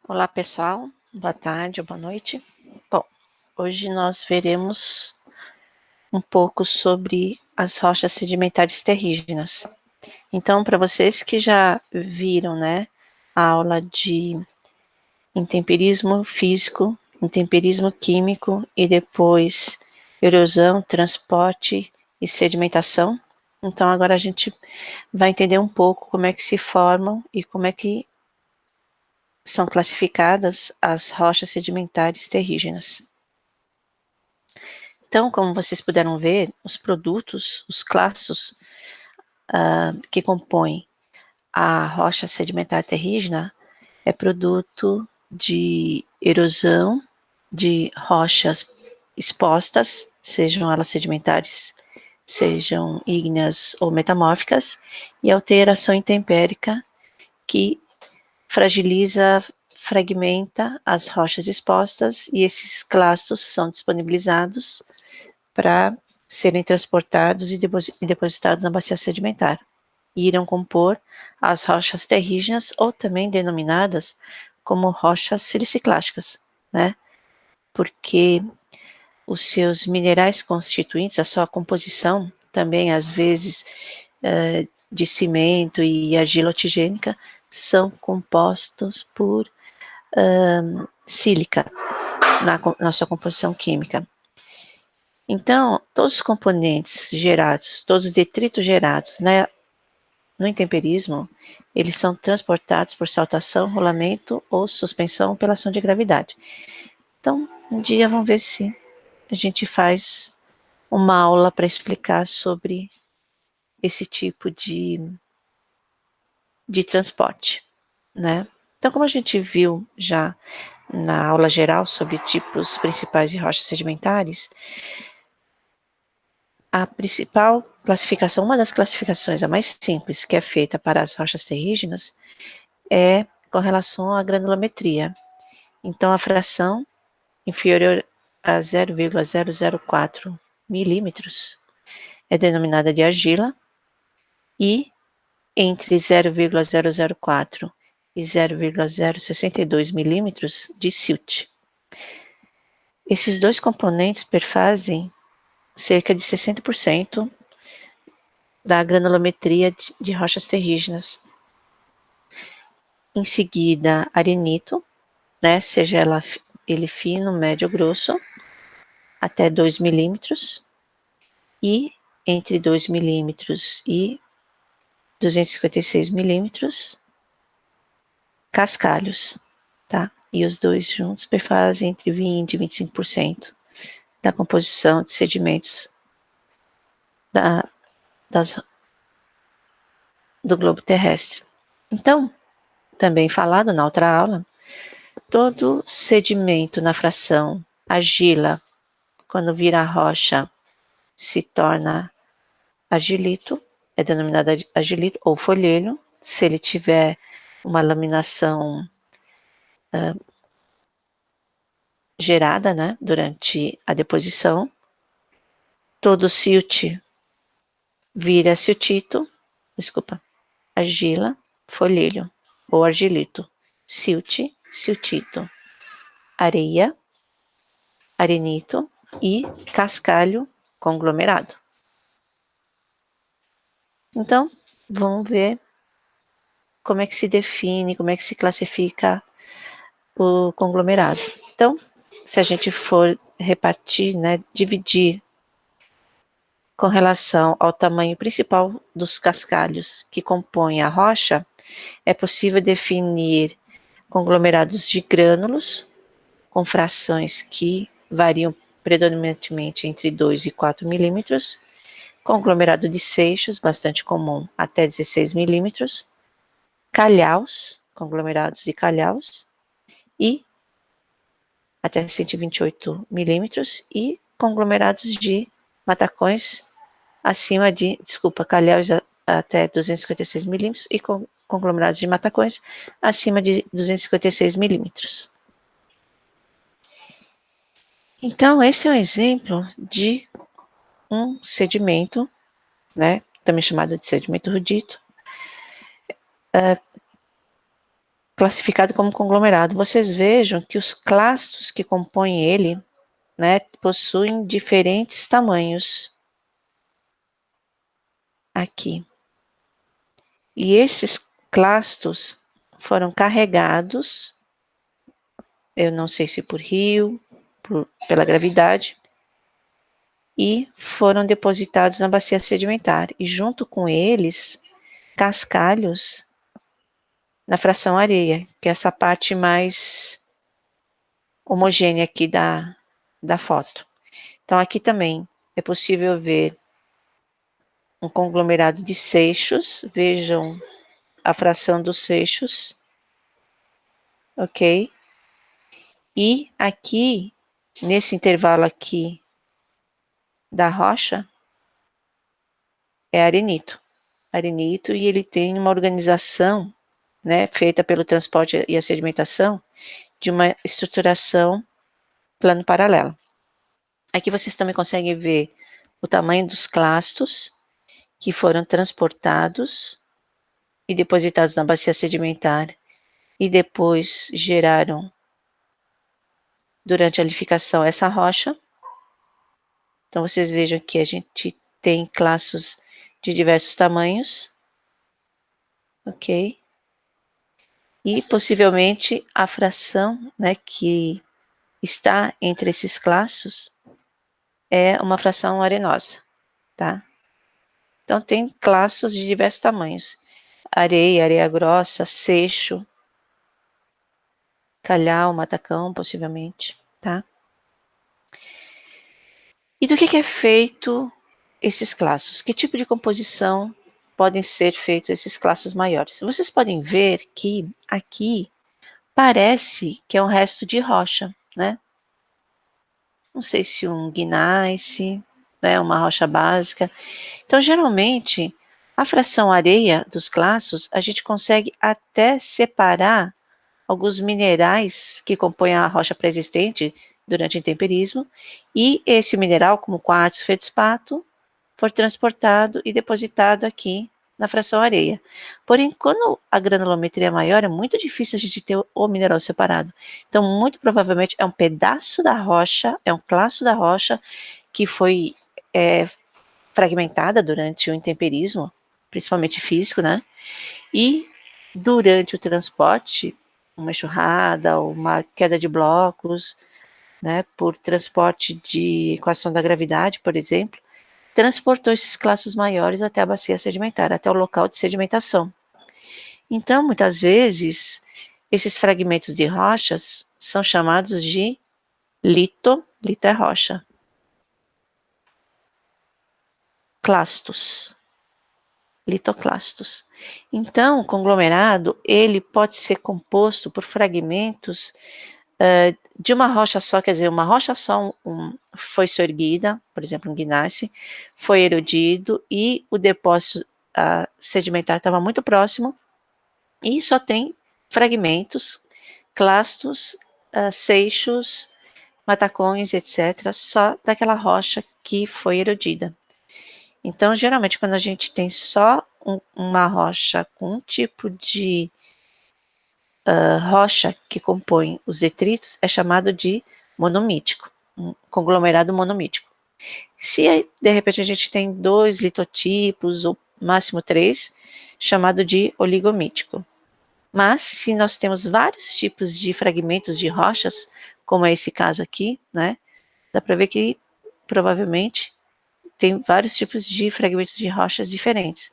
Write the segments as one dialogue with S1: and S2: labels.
S1: Olá pessoal, boa tarde ou boa noite. Bom, hoje nós veremos um pouco sobre as rochas sedimentares terrígenas. Então, para vocês que já viram, a aula de intemperismo físico, intemperismo químico e depois erosão, transporte e sedimentação, então agora a gente vai entender um pouco como é que se formam e como é que são classificadas as rochas sedimentares terrígenas. Então, como vocês puderam ver, os produtos, os classos que compõem a rocha sedimentar terrígena é produto de erosão de rochas expostas, sejam elas sedimentares, sejam ígneas ou metamórficas, e alteração intempérica que fragiliza, fragmenta as rochas expostas, e esses clastos são disponibilizados para serem transportados e depositados na bacia sedimentar. E irão compor as rochas terrígenas, ou também denominadas como rochas siliciclásticas, Porque os seus minerais constituintes, a sua composição, também às vezes de cimento e argila otigênica, são compostos por sílica na sua composição química. Então, todos os componentes gerados, todos os detritos gerados no intemperismo, eles são transportados por saltação, rolamento ou suspensão pela ação de gravidade. Então, um dia vamos ver se a gente faz uma aula para explicar sobre esse tipo de transporte, Então, como a gente viu já na aula geral sobre tipos principais de rochas sedimentares, a principal classificação, uma das classificações, a mais simples, que é feita para as rochas terrígenas, é com relação à granulometria. Então, a fração inferior a 0,004 milímetros é denominada de argila, e entre 0,004 e 0,062 milímetros de silt. Esses dois componentes perfazem cerca de 60% da granulometria de rochas terrígenas. Em seguida, arenito, seja ele fino, médio ou grosso, até 2 milímetros, e entre 2 milímetros e 256 milímetros, cascalhos, tá? E os dois juntos perfazem entre 20% e 25% da composição de sedimentos do globo terrestre. Então, também falado na outra aula, todo sedimento na fração argila, quando vira rocha, se torna argilito, é denominado argilito ou folhelho, se ele tiver uma laminação gerada, durante a deposição. Todo silt vira siltito, argila, folhelho ou argilito, silt, siltito, areia, arenito e cascalho conglomerado. Então, vamos ver como é que se define, como é que se classifica o conglomerado. Então, se a gente for repartir, dividir com relação ao tamanho principal dos cascalhos que compõem a rocha, é possível definir conglomerados de grânulos, com frações que variam predominantemente entre 2 e 4 milímetros, conglomerado de seixos, bastante comum, até 16 milímetros, calhaus, conglomerados de calhaus, e até 128 milímetros, e conglomerados de matacões calhaus até 256 milímetros, e conglomerados de matacões acima de 256 milímetros. Então, esse é um exemplo de um sedimento, também chamado de sedimento rudito, classificado como conglomerado. Vocês vejam que os clastos que compõem ele, né, possuem diferentes tamanhos aqui. E esses clastos foram carregados, eu não sei se por rio, pela gravidade, e foram depositados na bacia sedimentar. E junto com eles, cascalhos na fração areia, que é essa parte mais homogênea aqui da foto. Então, aqui também é possível ver um conglomerado de seixos. Vejam a fração dos seixos, ok? E aqui, nesse intervalo aqui da rocha, é arenito. Arenito, e ele tem uma organização, né, feita pelo transporte e a sedimentação, de uma estruturação plano paralelo. Aqui vocês também conseguem ver o tamanho dos clastos que foram transportados e depositados na bacia sedimentar e depois geraram, durante a lixiviação, essa rocha. Então vocês vejam que a gente tem clastos de diversos tamanhos, ok? E possivelmente a fração, né, que está entre esses clastos é uma fração arenosa, tá? Então tem clastos de diversos tamanhos: areia, areia grossa, seixo, calhau, matacão, possivelmente, tá? E do que é feito esses clastos? Que tipo de composição podem ser feitos esses clastos maiores? Vocês podem ver que aqui parece que é um resto de rocha, né? Não sei se um gneiss, né, uma rocha básica. Então, geralmente, a fração areia dos clastos, a gente consegue até separar alguns minerais que compõem a rocha pré-existente durante o intemperismo, e esse mineral, como quartzo, feldespato, for transportado e depositado aqui na fração areia. Porém, quando a granulometria é maior, é muito difícil a gente ter o mineral separado. Então, muito provavelmente é um pedaço da rocha, é um clasto da rocha que foi fragmentada durante o intemperismo, principalmente físico, né? E durante o transporte, uma enxurrada, uma queda de blocos, né, por transporte de equação da gravidade, por exemplo, transportou esses clastos maiores até a bacia sedimentar, até o local de sedimentação. Então, muitas vezes, esses fragmentos de rochas são chamados de lito é rocha, clastos, litoclastos. Então, o conglomerado, ele pode ser composto por fragmentos de uma rocha só, quer dizer, uma rocha só foi soerguida, por exemplo, um gneiss, foi erodido e o depósito sedimentar estava muito próximo e só tem fragmentos, clastos, seixos, matacões, etc., só daquela rocha que foi erodida. Então, geralmente, quando a gente tem só uma rocha com um tipo de rocha que compõe os detritos, é chamado de monomítico, um conglomerado monomítico. Se de repente a gente tem 2 litotipos, ou máximo 3, chamado de oligomítico. Mas se nós temos vários tipos de fragmentos de rochas, como é esse caso aqui, né, dá para ver que provavelmente tem vários tipos de fragmentos de rochas diferentes.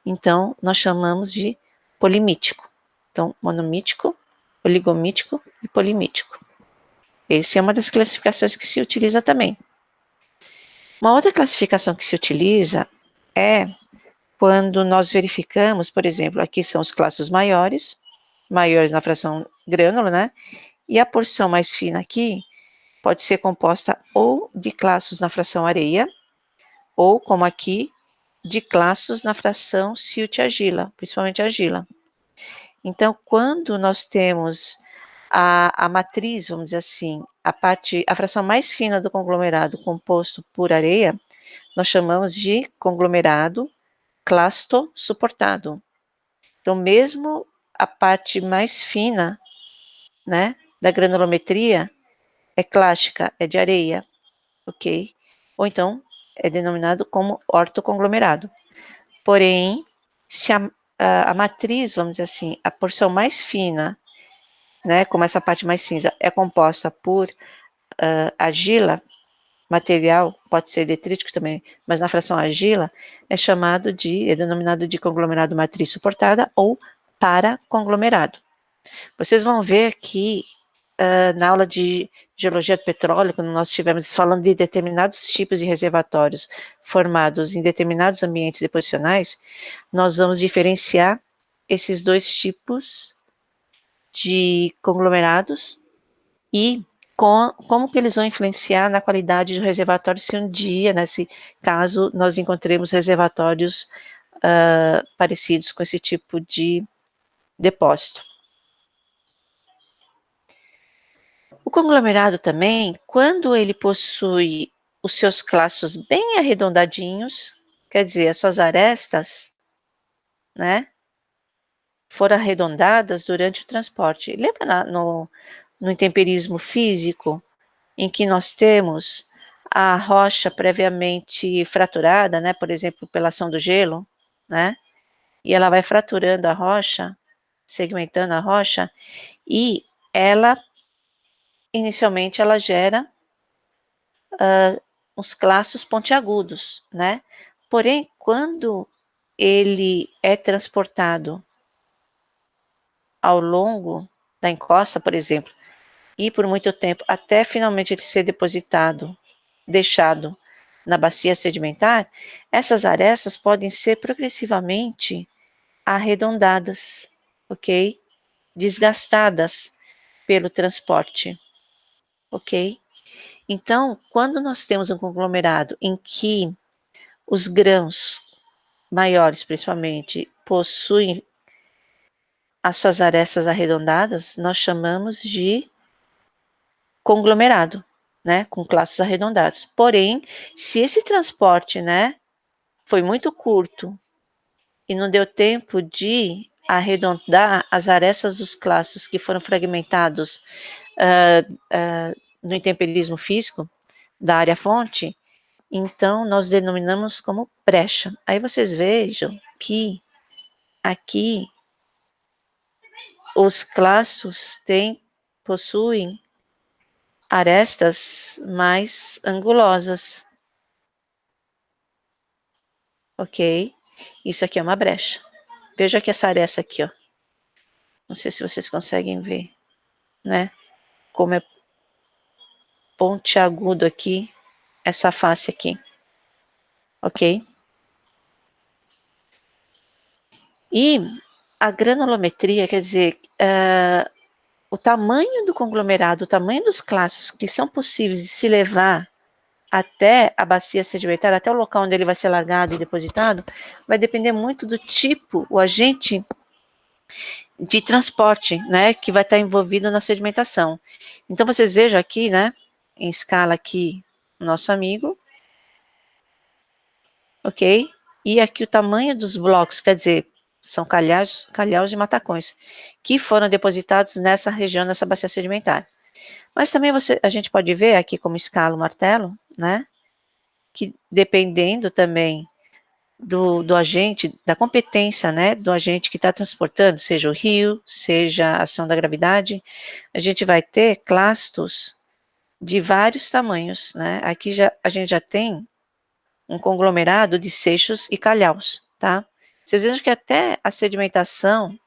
S1: Então, nós chamamos de polimítico. Então, monomítico, oligomítico e polimítico. Essa é uma das classificações que se utiliza também. Uma outra classificação que se utiliza é quando nós verificamos, por exemplo, aqui são os clastos maiores na fração grânula, né? E a porção mais fina aqui pode ser composta ou de clastos na fração areia, ou, como aqui, de clastos na fração silt-argila, principalmente argila. Então, quando nós temos a matriz, vamos dizer assim, a fração mais fina do conglomerado composto por areia, nós chamamos de conglomerado clasto suportado. Então, mesmo a parte mais fina, né, da granulometria é clástica, é de areia, ok? Ou então é denominado como ortoconglomerado. Porém, se a matriz, vamos dizer assim, a porção mais fina, né, como essa parte mais cinza, é composta por argila, material, pode ser detrítico também, mas na fração argila, é denominado de conglomerado matriz suportada ou paraconglomerado. Vocês vão ver que na aula de geologia do petróleo, quando nós estivemos falando de determinados tipos de reservatórios formados em determinados ambientes deposicionais, nós vamos diferenciar esses dois tipos de conglomerados e como que eles vão influenciar na qualidade do reservatório se um dia, nesse caso, nós encontremos reservatórios parecidos com esse tipo de depósito. O conglomerado também, quando ele possui os seus clastos bem arredondadinhos, quer dizer, as suas arestas, né, foram arredondadas durante o transporte. Lembra no intemperismo físico, em que nós temos a rocha previamente fraturada, né, por exemplo, pela ação do gelo, né, e ela vai fraturando a rocha, segmentando a rocha, e ela, inicialmente, ela gera os clastos pontiagudos, né? Porém, quando ele é transportado ao longo da encosta, por exemplo, e por muito tempo, até finalmente ele ser depositado, deixado na bacia sedimentar, essas arestas podem ser progressivamente arredondadas, ok? Desgastadas pelo transporte, ok? Então, quando nós temos um conglomerado em que os grãos maiores, principalmente, possuem as suas arestas arredondadas, nós chamamos de conglomerado, né, com classes arredondados. Porém, se esse transporte, né, foi muito curto e não deu tempo de arredondar as arestas dos clastos que foram fragmentados no intemperismo físico da área fonte, então nós denominamos como brecha. Aí vocês vejam que aqui os clastos possuem arestas mais angulosas, ok? Isso aqui é uma brecha. Veja aqui essa aresta aqui, ó. Não sei se vocês conseguem ver, né? Como é pontiagudo aqui, essa face aqui, ok? E a granulometria, quer dizer, o tamanho do conglomerado, o tamanho dos clastos que são possíveis de se levar até a bacia sedimentar, até o local onde ele vai ser largado e depositado, vai depender muito do tipo, o agente de transporte, né, que vai estar envolvido na sedimentação. Então, vocês vejam aqui, né, em escala aqui, o nosso amigo, ok? E aqui o tamanho dos blocos, quer dizer, são calhaus e matacões, que foram depositados nessa região, nessa bacia sedimentar. Mas também a gente pode ver aqui como escala o martelo, né, que dependendo também do agente, da competência, né, do agente que está transportando, seja o rio, seja a ação da gravidade, a gente vai ter clastos de vários tamanhos, né? Aqui a gente já tem um conglomerado de seixos e calhaus, tá? Vocês vejam que até a sedimentação,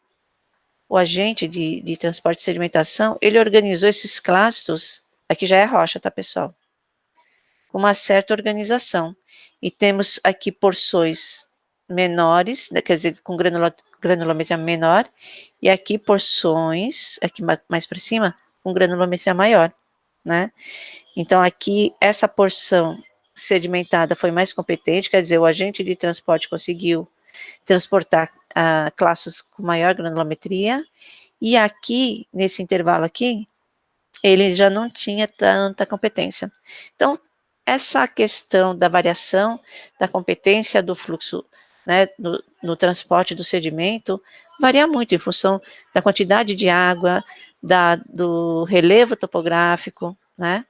S1: o agente de transporte de sedimentação, ele organizou esses clastos, aqui já é rocha, tá, pessoal? Com uma certa organização. E temos aqui porções menores, quer dizer, com granulometria menor, e aqui porções, aqui mais para cima, com granulometria maior, né? Então, aqui, essa porção sedimentada foi mais competente, quer dizer, o agente de transporte conseguiu transportar classes com maior granulometria, e aqui, nesse intervalo aqui, ele já não tinha tanta competência. Então, essa questão da variação da competência do fluxo né, no transporte do sedimento, varia muito em função da quantidade de água, do relevo topográfico, né?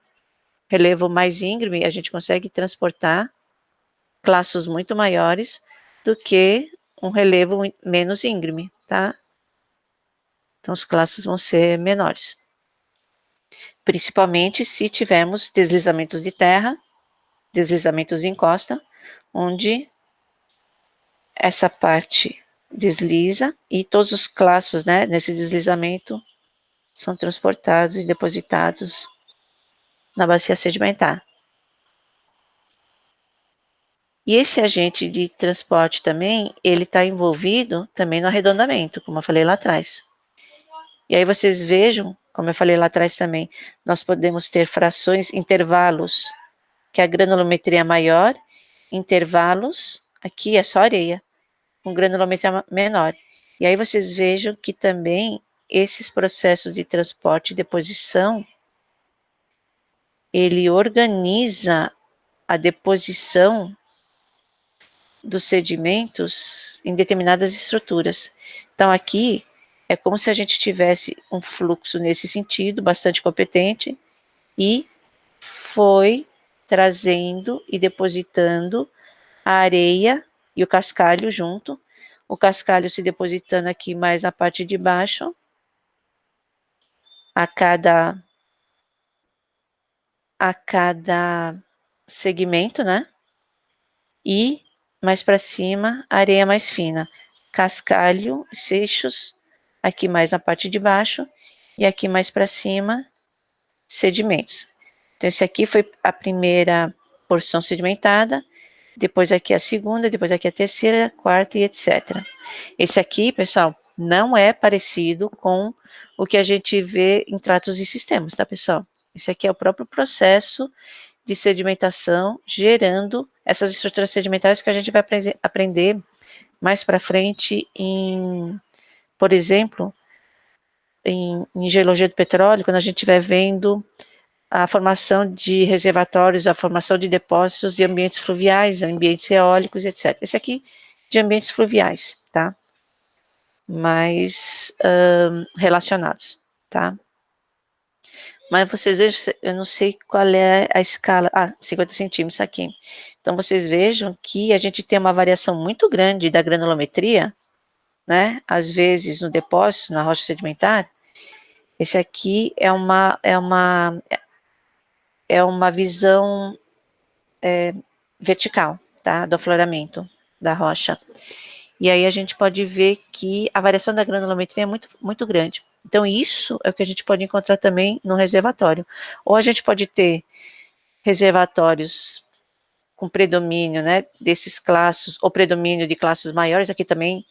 S1: Relevo mais íngreme, a gente consegue transportar classos muito maiores do que um relevo menos íngreme, tá? Então, os classos vão ser menores. Principalmente se tivermos deslizamentos de terra, deslizamentos de encosta, onde essa parte desliza e todos os classos, né, nesse deslizamento são transportados e depositados na bacia sedimentar. E esse agente de transporte também, ele está envolvido também no arredondamento, como eu falei lá atrás. E aí vocês vejam, como eu falei lá atrás também, nós podemos ter frações, intervalos, que a granulometria é maior, intervalos, aqui é só areia, com granulometria menor. E aí vocês vejam que também esses processos de transporte e deposição, ele organiza a deposição dos sedimentos em determinadas estruturas. Então, aqui é como se a gente tivesse um fluxo nesse sentido, bastante competente, e foi trazendo e depositando a areia e o cascalho junto, o cascalho se depositando aqui mais na parte de baixo, a cada segmento, né? E mais para cima, areia mais fina, cascalho, seixos, aqui mais na parte de baixo, e aqui mais para cima, sedimentos. Então, esse aqui foi a primeira porção sedimentada, depois aqui a segunda, depois aqui a terceira, quarta e etc. Esse aqui, pessoal, não é parecido com o que a gente vê em tratos de sistemas, tá, pessoal? Esse aqui é o próprio processo de sedimentação gerando essas estruturas sedimentares que a gente vai aprender mais para frente por exemplo, em geologia do petróleo, quando a gente estiver vendo a formação de reservatórios, a formação de depósitos de ambientes fluviais, ambientes eólicos, etc. Esse aqui de ambientes fluviais, tá? Mais relacionados, tá? Mas vocês vejam, eu não sei qual é a escala, 50 centímetros aqui. Então, vocês vejam que a gente tem uma variação muito grande da granulometria, né? Às vezes no depósito, na rocha sedimentar. Esse aqui é uma visão vertical, tá? Do afloramento da rocha. E aí a gente pode ver que a variação da granulometria é muito, muito grande. Então, isso é o que a gente pode encontrar também no reservatório. Ou a gente pode ter reservatórios com predomínio, né, desses classos, ou predomínio de classes maiores, aqui também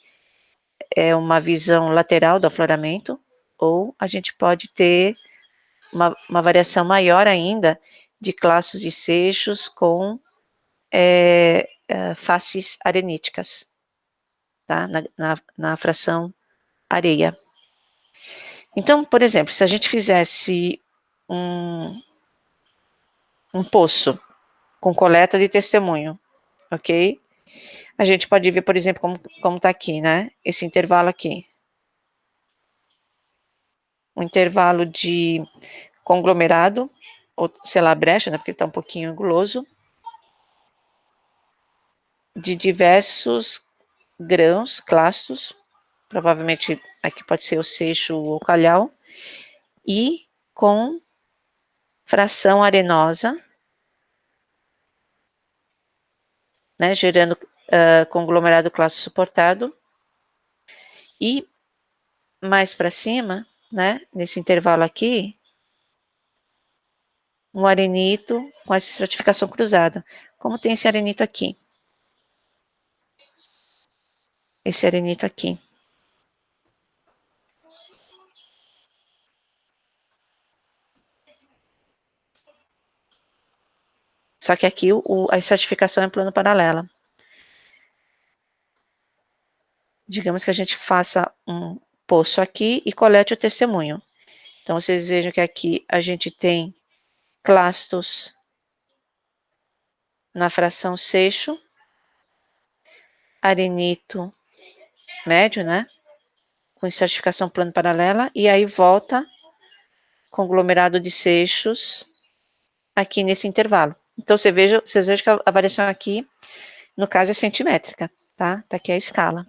S1: é uma visão lateral do afloramento, ou a gente pode ter uma variação maior ainda de classes de seixos com faces areníticas, tá, na fração areia. Então, por exemplo, se a gente fizesse um poço com coleta de testemunho, ok? A gente pode ver, por exemplo, como está aqui, né? Esse intervalo aqui. Um intervalo de conglomerado, ou sei lá, brecha, né? Porque está um pouquinho anguloso, de diversos grãos, clastos, provavelmente aqui pode ser o seixo ou o calhau, e com fração arenosa, né, gerando conglomerado classe suportado, e mais para cima, né, nesse intervalo aqui, um arenito com essa estratificação cruzada, como tem esse arenito aqui. Esse arenito aqui. Só que aqui a estratificação é em plano paralela. Digamos que a gente faça um poço aqui e colete o testemunho. Então, vocês vejam que aqui a gente tem clastos na fração seixo, arenito médio, né? Com estratificação plano paralela, e aí volta conglomerado de seixos aqui nesse intervalo. Então, vocês vejam que a variação aqui, no caso, é centimétrica, tá? Tá aqui a escala.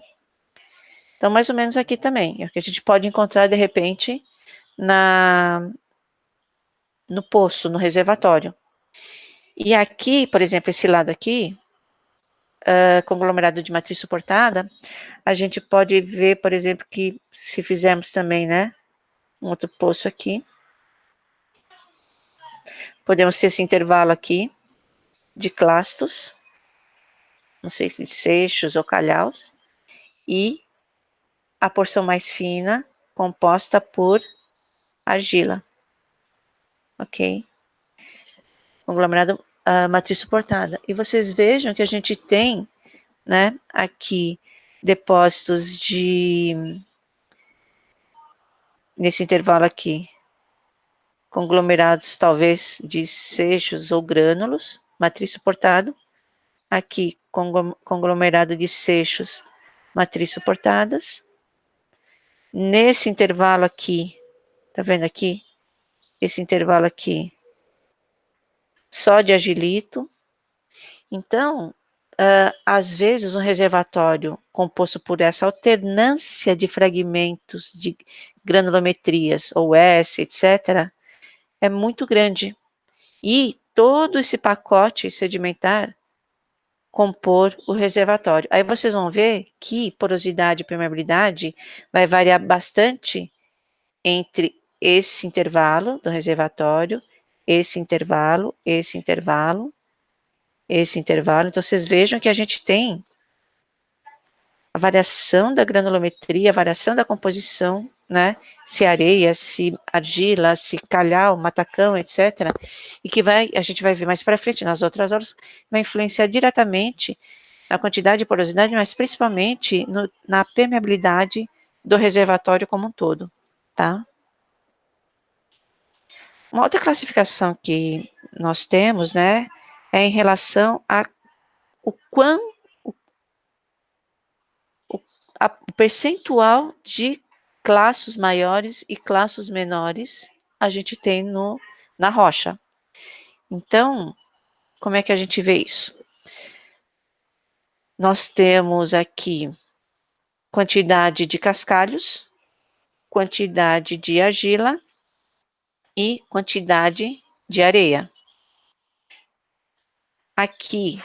S1: Então, mais ou menos aqui também, é o que a gente pode encontrar, de repente, no poço, no reservatório. E aqui, por exemplo, esse lado aqui, conglomerado de matriz suportada, a gente pode ver, por exemplo, que se fizermos também, né, um outro poço aqui, podemos ter esse intervalo aqui de clastos, não sei se de seixos ou calhaus, e a porção mais fina composta por argila, ok? Conglomerado matriz suportada. E vocês vejam que a gente tem, né, aqui depósitos nesse intervalo aqui, conglomerados talvez de seixos ou grânulos, matriz suportado, aqui conglomerado de seixos, matriz suportadas, nesse intervalo aqui, tá vendo aqui? Esse intervalo aqui, só de argilito. Então, às vezes, um reservatório composto por essa alternância de fragmentos de granulometrias, ou S, etc., é muito grande. E todo esse pacote sedimentar compor o reservatório. Aí vocês vão ver que porosidade e permeabilidade vai variar bastante entre esse intervalo do reservatório, esse intervalo, esse intervalo, esse intervalo. Então, vocês vejam que a gente tem a variação da granulometria, a variação da composição, né? Se areia, se argila, se calhau, matacão, etc. E que a gente vai ver mais para frente, nas outras horas, vai influenciar diretamente na quantidade de porosidade, mas principalmente na permeabilidade do reservatório como um todo, tá? Uma outra classificação que nós temos, né, é em relação a o percentual de classos maiores e classos menores a gente tem na rocha. Então, como é que a gente vê isso? Nós temos aqui quantidade de cascalhos, quantidade de argila e quantidade de areia. Aqui,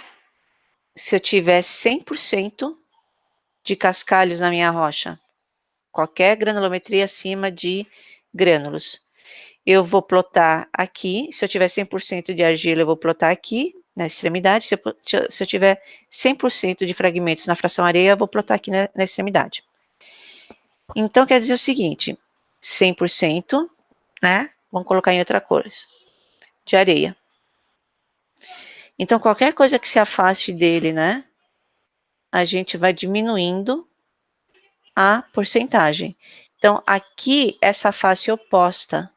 S1: se eu tiver 100% de cascalhos na minha rocha, qualquer granulometria acima de grânulos, eu vou plotar aqui. Se eu tiver 100% de argila, eu vou plotar aqui na extremidade. Se eu tiver 100% de fragmentos na fração areia, eu vou plotar aqui na extremidade. Então, quer dizer o seguinte, 100%, né? Vamos colocar em outra cor, de areia. Então, qualquer coisa que se afaste dele, né? A gente vai diminuindo a porcentagem. Então, aqui, essa face oposta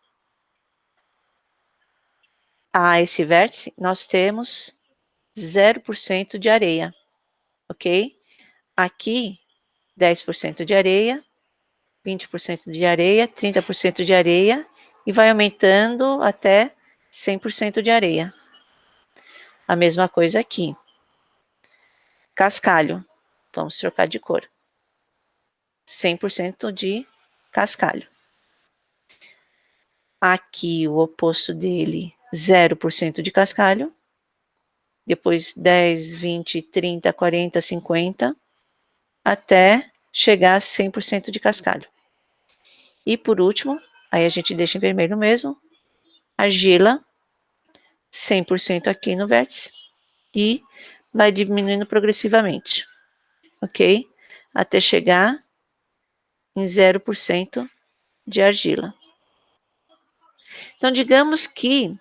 S1: a esse vértice, nós temos 0% de areia, ok? Aqui, 10% de areia, 20% de areia, 30% de areia, e vai aumentando até 100% de areia. A mesma coisa aqui. Cascalho. Vamos trocar de cor. 100% de cascalho. Aqui, o oposto dele, 0% de cascalho. Depois 10, 20, 30, 40, 50, até chegar a 100% de cascalho. E por último, aí a gente deixa em vermelho mesmo, argila, 100% aqui no vértice, e vai diminuindo progressivamente, ok? Até chegar em 0% de argila. Então, digamos que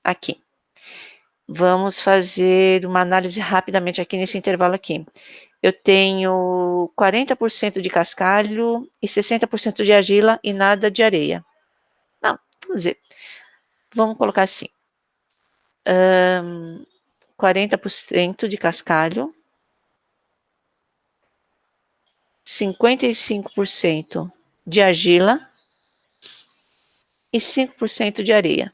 S1: aqui, vamos fazer uma análise rapidamente aqui nesse intervalo aqui. Eu tenho 40% de cascalho e 60% de argila e nada de areia. Não, vamos colocar assim. 40% de cascalho 55% de argila e 5% de areia.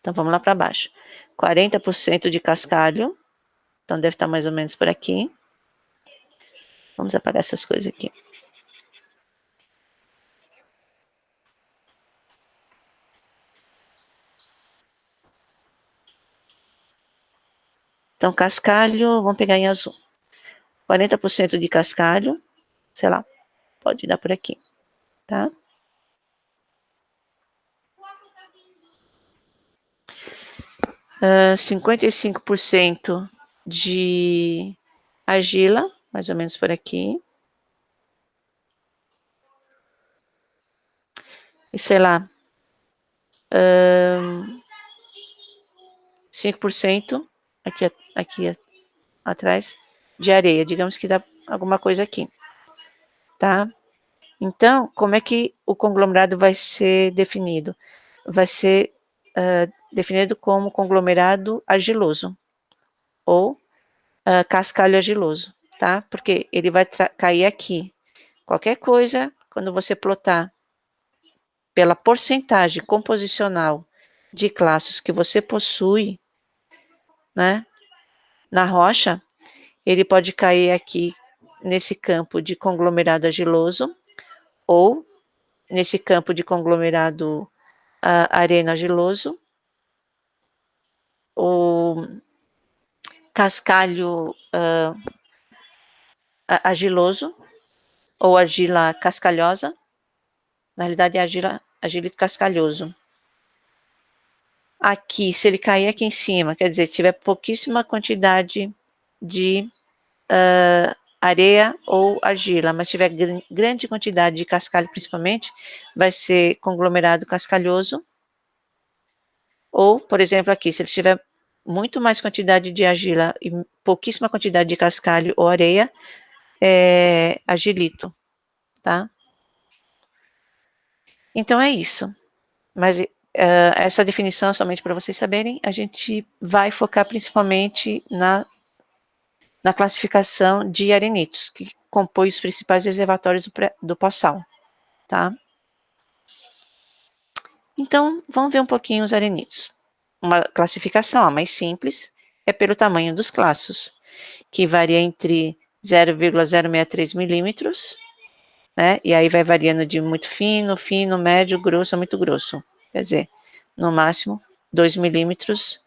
S1: Então vamos lá para baixo. 40% de cascalho, então deve estar mais ou menos por aqui. Vamos apagar essas coisas aqui. Então cascalho, vamos pegar em azul. 40% de cascalho, sei lá, pode dar por aqui, tá? 55% de argila, mais ou menos por aqui. E sei lá, 5% aqui atrás de areia. Digamos que dá alguma coisa aqui, tá? Então, como é que o conglomerado vai ser definido? Vai ser definido como conglomerado argiloso ou cascalho argiloso, tá? Porque ele vai cair aqui. Qualquer coisa, quando você plotar pela porcentagem composicional de classes que você possui, né, na rocha, ele pode cair aqui nesse campo de conglomerado argiloso ou nesse campo de conglomerado areno-argiloso, ou cascalho argiloso, ou argila cascalhosa. Na realidade, é argilito cascalhoso. Aqui, se ele cair aqui em cima, quer dizer, tiver pouquíssima quantidade de areia ou argila, mas tiver grande quantidade de cascalho principalmente, vai ser conglomerado cascalhoso. Ou, por exemplo, aqui, se ele tiver muito mais quantidade de argila e pouquíssima quantidade de cascalho ou areia, é argilito, tá? Então é isso. Mas essa definição, somente para vocês saberem, a gente vai focar principalmente na classificação de arenitos, que compõem os principais reservatórios do pós-sal, tá? Então, vamos ver um pouquinho os arenitos. Uma classificação mais simples é pelo tamanho dos classos, que varia entre 0,063 milímetros, né? E aí vai variando de muito fino, fino, médio, grosso a muito grosso. Quer dizer, no máximo 2 milímetros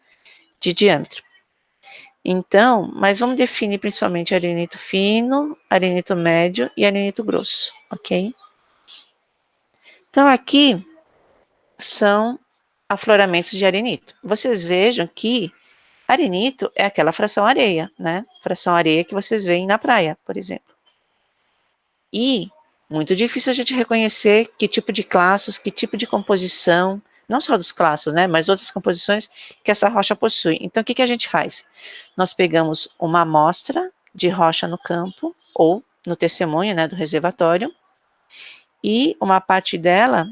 S1: de diâmetro. Então, mas vamos definir principalmente arenito fino, arenito médio e arenito grosso, ok? Então, aqui são afloramentos de arenito. Vocês vejam que arenito é aquela fração areia, né? Fração areia que vocês veem na praia, por exemplo. E muito difícil a gente reconhecer que tipo de classos, que tipo de composição, não só dos classos, né, mas outras composições que essa rocha possui. Então, o que a gente faz? Nós pegamos uma amostra de rocha no campo, ou no testemunho, né, do reservatório, e uma parte dela,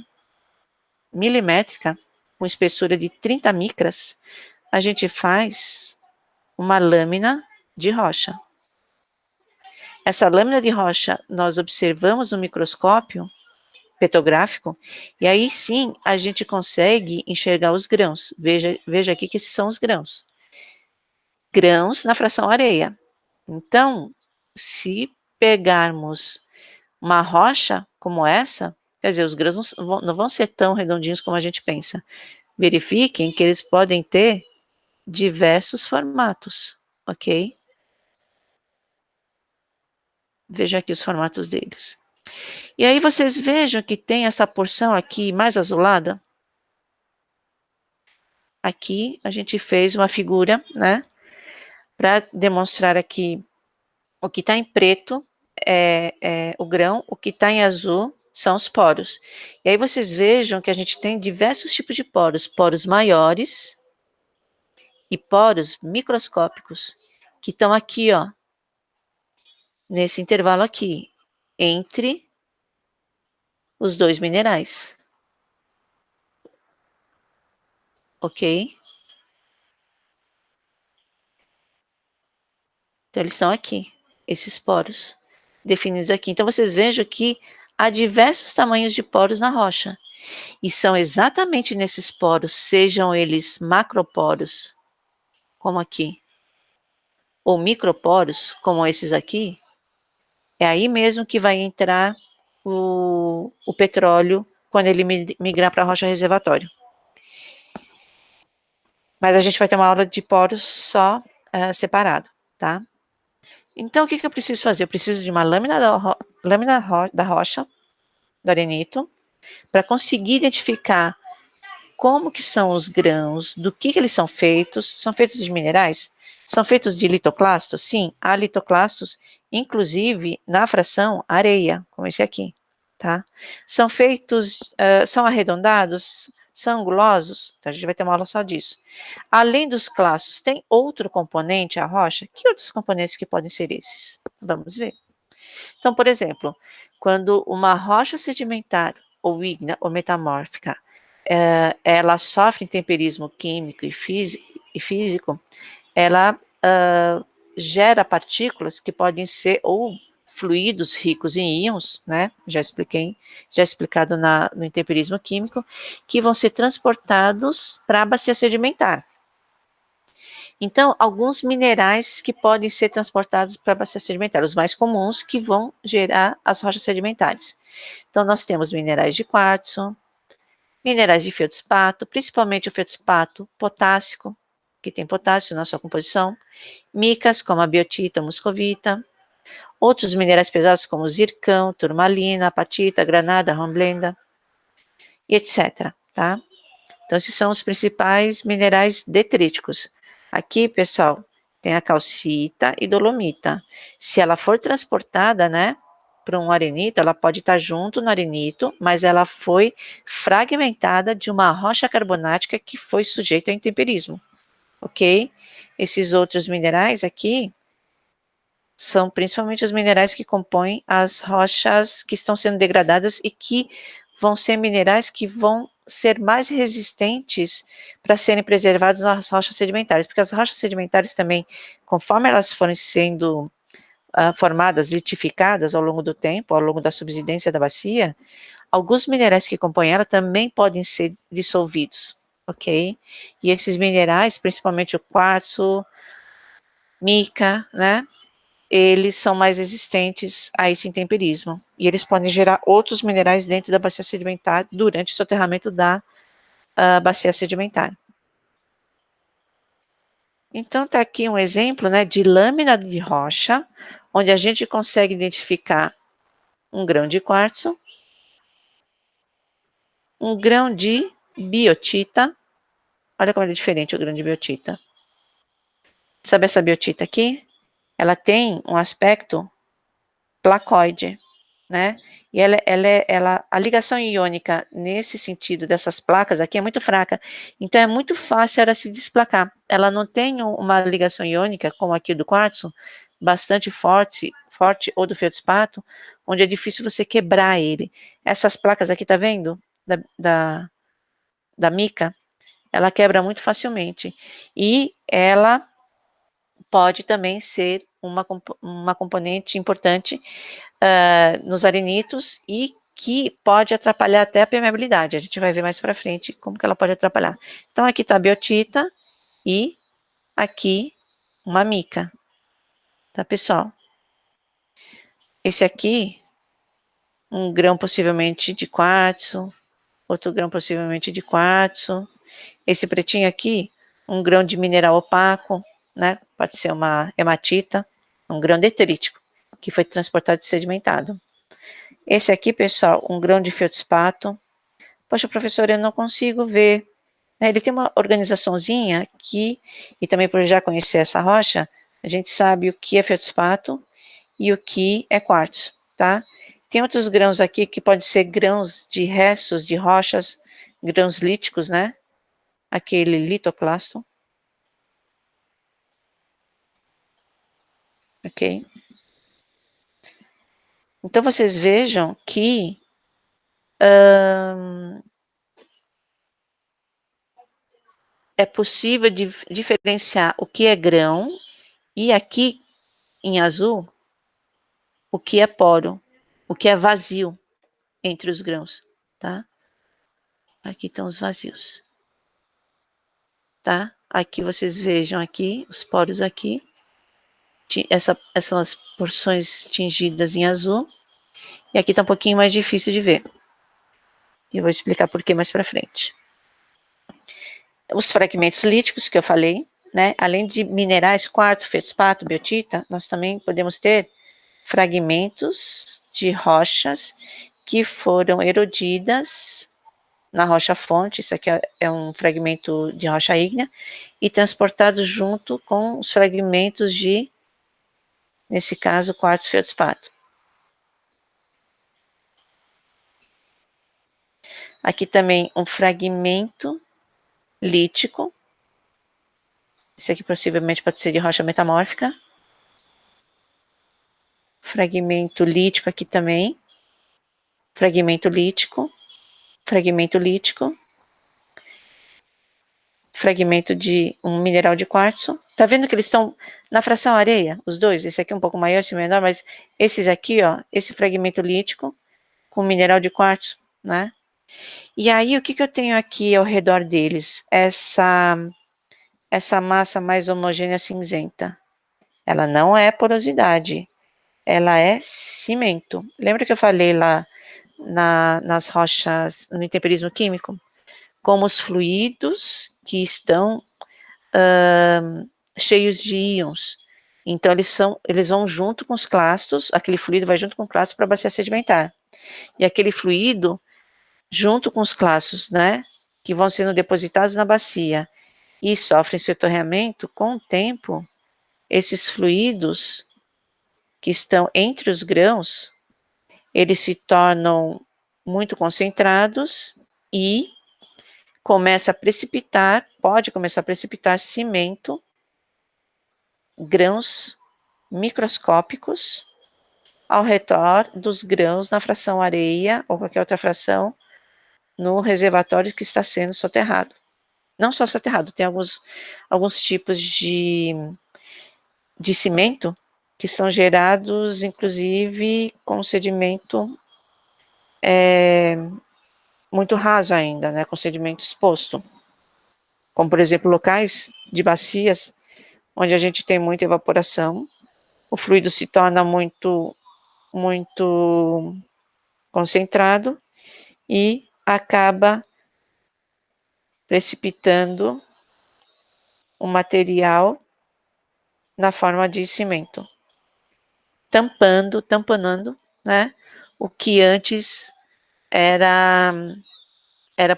S1: milimétrica, com espessura de 30 micras, a gente faz uma lâmina de rocha. Essa lâmina de rocha nós observamos no microscópio petrográfico, e aí sim a gente consegue enxergar os grãos. Veja aqui que esses são os grãos. Grãos na fração areia. Então, se pegarmos uma rocha como essa, quer dizer, os grãos não vão ser tão redondinhos como a gente pensa. Verifiquem que eles podem ter diversos formatos, ok? Veja aqui os formatos deles. E aí vocês vejam que tem essa porção aqui mais azulada. Aqui a gente fez uma figura, né, para demonstrar aqui o que está em preto é o grão, o que está em azul são os poros. E aí vocês vejam que a gente tem diversos tipos de poros, poros maiores e poros microscópicos, que estão aqui, ó, nesse intervalo aqui, entre os dois minerais. Ok? Então, eles são aqui, esses poros. definidos aqui. Então, vocês vejam que há diversos tamanhos de poros na rocha. E são exatamente nesses poros, sejam eles macroporos, como aqui, ou microporos, como esses aqui, é aí mesmo que vai entrar o petróleo quando ele migrar para a rocha reservatório. Mas a gente vai ter uma aula de poros só separado, tá? Então, o que eu preciso fazer? Eu preciso de uma lâmina da rocha, do arenito, para conseguir identificar como que são os grãos, do que eles são feitos. São feitos de minerais? São feitos de litoclastos? Sim, há litoclastos, inclusive na fração areia, como esse aqui, tá? São feitos, são arredondados, são angulosos? Então a gente vai ter uma aula só disso. Além dos clastos, tem outro componente, a rocha? Que outros componentes que podem ser esses? Vamos ver. Então, por exemplo, quando uma rocha sedimentar ou ígnea ou metamórfica ela sofre intemperismo químico e físico, ela gera partículas que podem ser ou fluidos ricos em íons, né? Já explicado no intemperismo químico, que vão ser transportados para a bacia sedimentar. Então, alguns minerais que podem ser transportados para a bacia sedimentar, os mais comuns que vão gerar as rochas sedimentares. Então, nós temos minerais de quartzo, minerais de feldspato, principalmente o feldspato potássico, que tem potássio na sua composição, micas como a biotita, muscovita, outros minerais pesados como zircão, turmalina, apatita, granada, hornblenda, e etc. Tá? Então, esses são os principais minerais detríticos. Aqui, pessoal, tem a calcita e dolomita. Se ela for transportada, né, para um arenito, ela pode estar junto no arenito, mas ela foi fragmentada de uma rocha carbonática que foi sujeita ao intemperismo, ok? Esses outros minerais aqui são principalmente os minerais que compõem as rochas que estão sendo degradadas e que vão ser minerais que vão ser mais resistentes para serem preservados nas rochas sedimentares, porque as rochas sedimentares também, conforme elas forem sendo formadas, litificadas ao longo do tempo, ao longo da subsidência da bacia, alguns minerais que compõem ela também podem ser dissolvidos, ok? E esses minerais, principalmente o quartzo, mica, né? Eles são mais resistentes a esse intemperismo. E eles podem gerar outros minerais dentro da bacia sedimentar durante o soterramento da bacia sedimentar. Então, está aqui um exemplo, né, de lâmina de rocha, onde a gente consegue identificar um grão de quartzo, um grão de biotita. Olha como é diferente o grão de biotita. Sabe essa biotita aqui? Ela tem um aspecto placoide, né? E a ligação iônica nesse sentido dessas placas aqui é muito fraca, então é muito fácil ela se desplacar. Ela não tem uma ligação iônica, como aqui do quartzo, bastante forte ou do feldspato, onde é difícil você quebrar ele. Essas placas aqui, tá vendo? Da mica, ela quebra muito facilmente. E ela pode também ser uma componente importante nos arenitos e que pode atrapalhar até a permeabilidade. A gente vai ver mais para frente como que ela pode atrapalhar. Então, aqui está a biotita e aqui uma mica, tá, pessoal? Esse aqui, um grão possivelmente de quartzo, outro grão possivelmente de quartzo. Esse pretinho aqui, um grão de mineral opaco, né? Pode ser uma hematita, um grão detrítico, que foi transportado e sedimentado. Esse aqui, pessoal, um grão de feldspato. Poxa, professor, eu não consigo ver. Ele tem uma organizaçãozinha que, e também por já conhecer essa rocha, a gente sabe o que é feldspato e o que é quartzo, tá? Tem outros grãos aqui que podem ser grãos de restos de rochas, grãos líticos, né? Aquele litoclasto. Ok? Então, vocês vejam que é possível diferenciar o que é grão e aqui em azul o que é poro, o que é vazio entre os grãos, tá? Aqui estão os vazios, tá? Aqui vocês vejam aqui, os poros aqui, essas porções tingidas em azul, e aqui tá um pouquinho mais difícil de ver. E eu vou explicar por que mais para frente. Os fragmentos líticos que eu falei, né? Além de minerais, quartzo, feldspato, biotita, nós também podemos ter fragmentos de rochas que foram erodidas na rocha-fonte, isso aqui é um fragmento de rocha ígnea, e transportados junto com os fragmentos de, nesse caso, quartzo feldspato. Aqui também um fragmento lítico, esse aqui possivelmente pode ser de rocha metamórfica. Fragmento lítico aqui também. Fragmento lítico. Fragmento lítico. Fragmento de um mineral de quartzo. Tá vendo que eles estão na fração areia? Os dois. Esse aqui é um pouco maior, esse menor, mas esses aqui, ó. Esse fragmento lítico com mineral de quartzo, né? E aí, o que eu tenho aqui ao redor deles? Essa massa mais homogênea cinzenta. Ela não é porosidade. Ela é cimento. Lembra que eu falei lá nas rochas, no intemperismo químico? Como os fluidos que estão cheios de íons. Então, eles vão junto com os clastos, aquele fluido vai junto com o clasto para a bacia sedimentar. E aquele fluido, junto com os clastos, né, que vão sendo depositados na bacia e sofrem soterramento, com o tempo, esses fluidos que estão entre os grãos, eles se tornam muito concentrados e pode começar a precipitar cimento, grãos microscópicos ao redor dos grãos na fração areia ou qualquer outra fração no reservatório que está sendo soterrado. Não só soterrado, tem alguns tipos de cimento que são gerados, inclusive, com sedimento muito raso ainda, né, com sedimento exposto. Como, por exemplo, locais de bacias onde a gente tem muita evaporação, o fluido se torna muito concentrado e acaba precipitando o material na forma de cimento, tamponando, né, o que antes era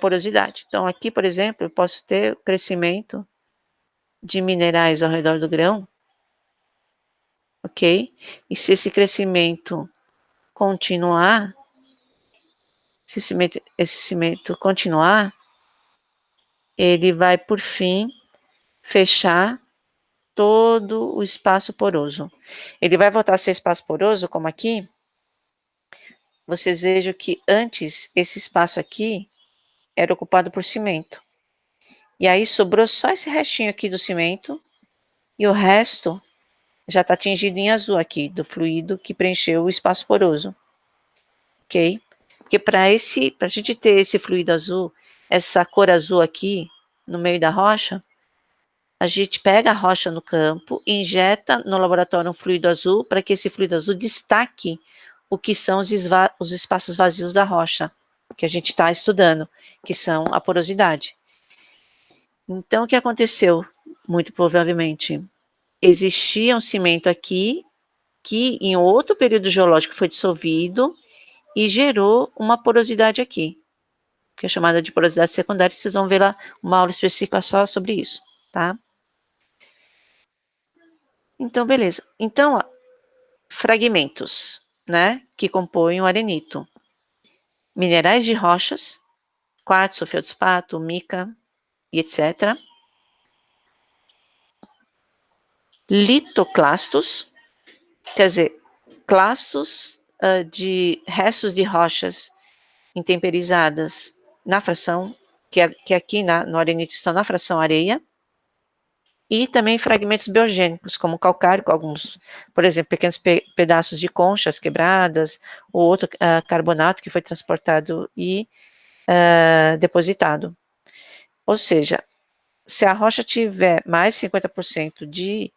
S1: porosidade. Então, aqui, por exemplo, eu posso ter o crescimento de minerais ao redor do grão, ok? E se esse crescimento continuar, se esse cimento continuar, ele vai, por fim, fechar todo o espaço poroso. Ele vai voltar a ser espaço poroso, como aqui. Vocês vejam que antes esse espaço aqui era ocupado por cimento. E aí sobrou só esse restinho aqui do cimento e o resto já está tingido em azul aqui, do fluido que preencheu o espaço poroso. Ok? Porque para a gente ter esse fluido azul, essa cor azul aqui no meio da rocha, a gente pega a rocha no campo, injeta no laboratório um fluido azul para que esse fluido azul destaque o que são os espaços vazios da rocha, que a gente está estudando, que são a porosidade. Então, o que aconteceu? Muito provavelmente, existia um cimento aqui que em outro período geológico foi dissolvido e gerou uma porosidade aqui, que é chamada de porosidade secundária. Vocês vão ver lá uma aula específica só sobre isso, tá? Então, beleza. Então, ó, fragmentos, né, que compõem o arenito. Minerais de rochas, quartzo, feldspato, mica e etc. Litoclastos, quer dizer, clastos de restos de rochas intemperizadas na fração, que aqui no arenito estão na fração areia. E também fragmentos biogênicos, como calcário, alguns, por exemplo, pequenos pedaços de conchas quebradas, ou outro carbonato que foi transportado e depositado. Ou seja, se a rocha tiver mais 50% de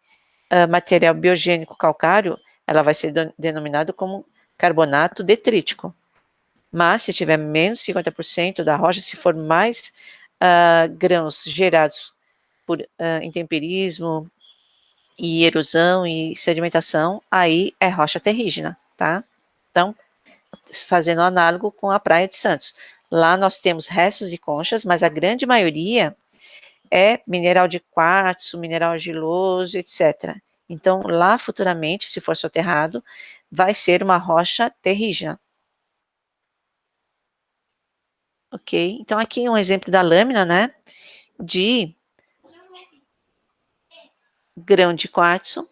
S1: material biogênico calcário, ela vai ser denominada como carbonato detrítico. Mas se tiver menos 50% da rocha, se for mais grãos gerados por intemperismo e erosão e sedimentação, aí é rocha terrígena, tá? Então, fazendo análogo com a Praia de Santos. Lá nós temos restos de conchas, mas a grande maioria é mineral de quartzo, mineral argiloso, etc. Então, lá futuramente, se for soterrado, vai ser uma rocha terrígena. Ok? Então, aqui um exemplo da lâmina, né? De grão de quartzo.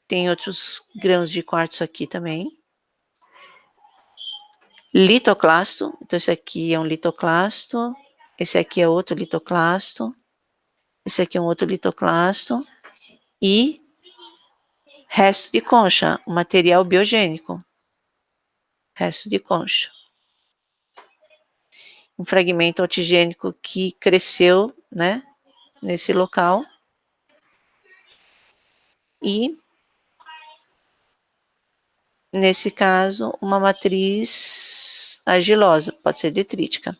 S1: Tem outros grãos de quartzo aqui também. Litoclasto. Então, esse aqui é um litoclasto. Esse aqui é outro litoclasto. Esse aqui é um outro litoclasto. E resto de concha, um material biogênico. Resto de concha. Um fragmento altigênico que cresceu, né, nesse local. E, nesse caso, uma matriz argilosa, pode ser detrítica.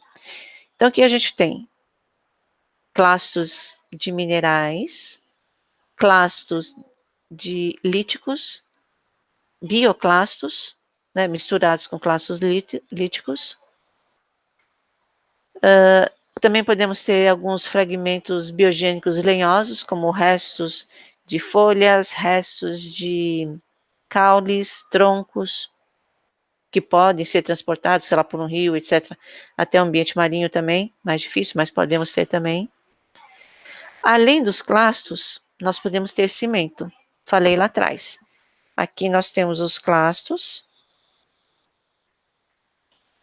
S1: Então, aqui a gente tem clastos de minerais, clastos de líticos, bioclastos, né, misturados com clastos líticos. Também podemos ter alguns fragmentos biogênicos lenhosos, como restos de folhas, restos de caules, troncos, que podem ser transportados, sei lá, por um rio, etc., até o ambiente marinho também, mais difícil, mas podemos ter também. Além dos clastos, nós podemos ter cimento. Falei lá atrás. Aqui nós temos os clastos,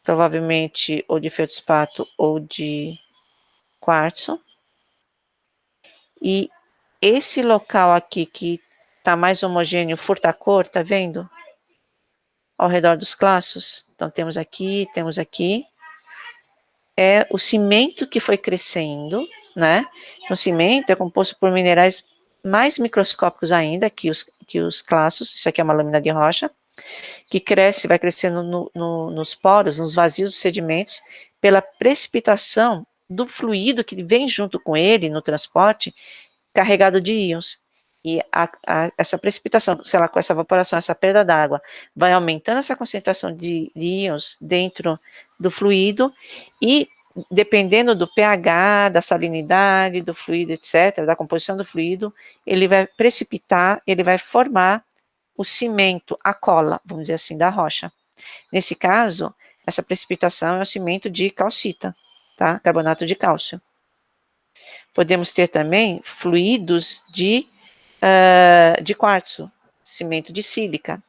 S1: provavelmente ou de feldspato ou de quartzo. E esse local aqui que está mais homogêneo, furta-cor, tá vendo? Ao redor dos clastos. Então, temos aqui, é o cimento que foi crescendo, né? Então, o cimento é composto por minerais mais microscópicos ainda que os clastos. Isso aqui é uma lâmina de rocha, que cresce, vai crescendo nos poros, nos vazios dos sedimentos, pela precipitação do fluido que vem junto com ele no transporte, carregado de íons. E essa precipitação, sei lá, com essa evaporação, essa perda d'água, vai aumentando essa concentração de íons dentro do fluido e, dependendo do pH, da salinidade do fluido, etc., da composição do fluido, ele vai precipitar, ele vai formar o cimento, a cola, vamos dizer assim, da rocha. Nesse caso, essa precipitação é o cimento de calcita, tá? Carbonato de cálcio. Podemos ter também fluidos de quartzo, cimento de sílica.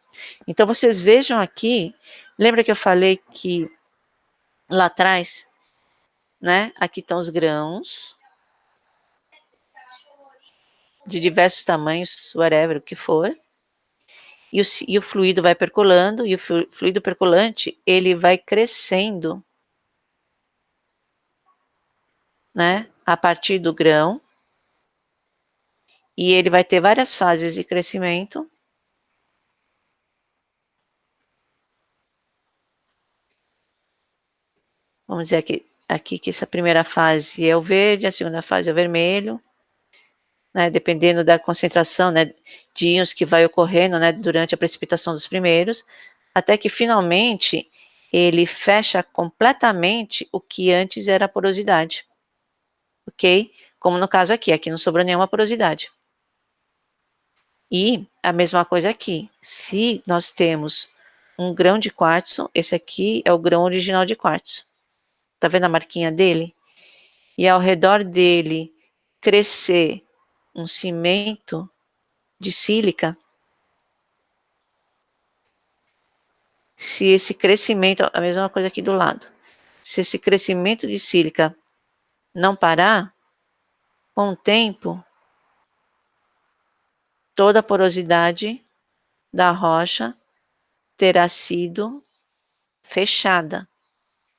S1: Então, vocês vejam aqui, lembra que eu falei que lá atrás, né, aqui estão os grãos de diversos tamanhos, whatever, o que for, e o fluido vai percolando, e o fluido percolante, ele vai crescendo, né, a partir do grão, e ele vai ter várias fases de crescimento. Vamos dizer aqui que essa primeira fase é o verde, a segunda fase é o vermelho, né, dependendo da concentração, né, de íons que vai ocorrendo, né, durante a precipitação dos primeiros, até que finalmente ele fecha completamente o que antes era a porosidade, ok? Como no caso aqui não sobrou nenhuma porosidade. E a mesma coisa aqui, se nós temos um grão de quartzo, esse aqui é o grão original de quartzo, tá vendo a marquinha dele? E ao redor dele crescer um cimento de sílica, se esse crescimento, a mesma coisa aqui do lado, se esse crescimento de sílica não parar, Com o tempo, toda a porosidade da rocha terá sido fechada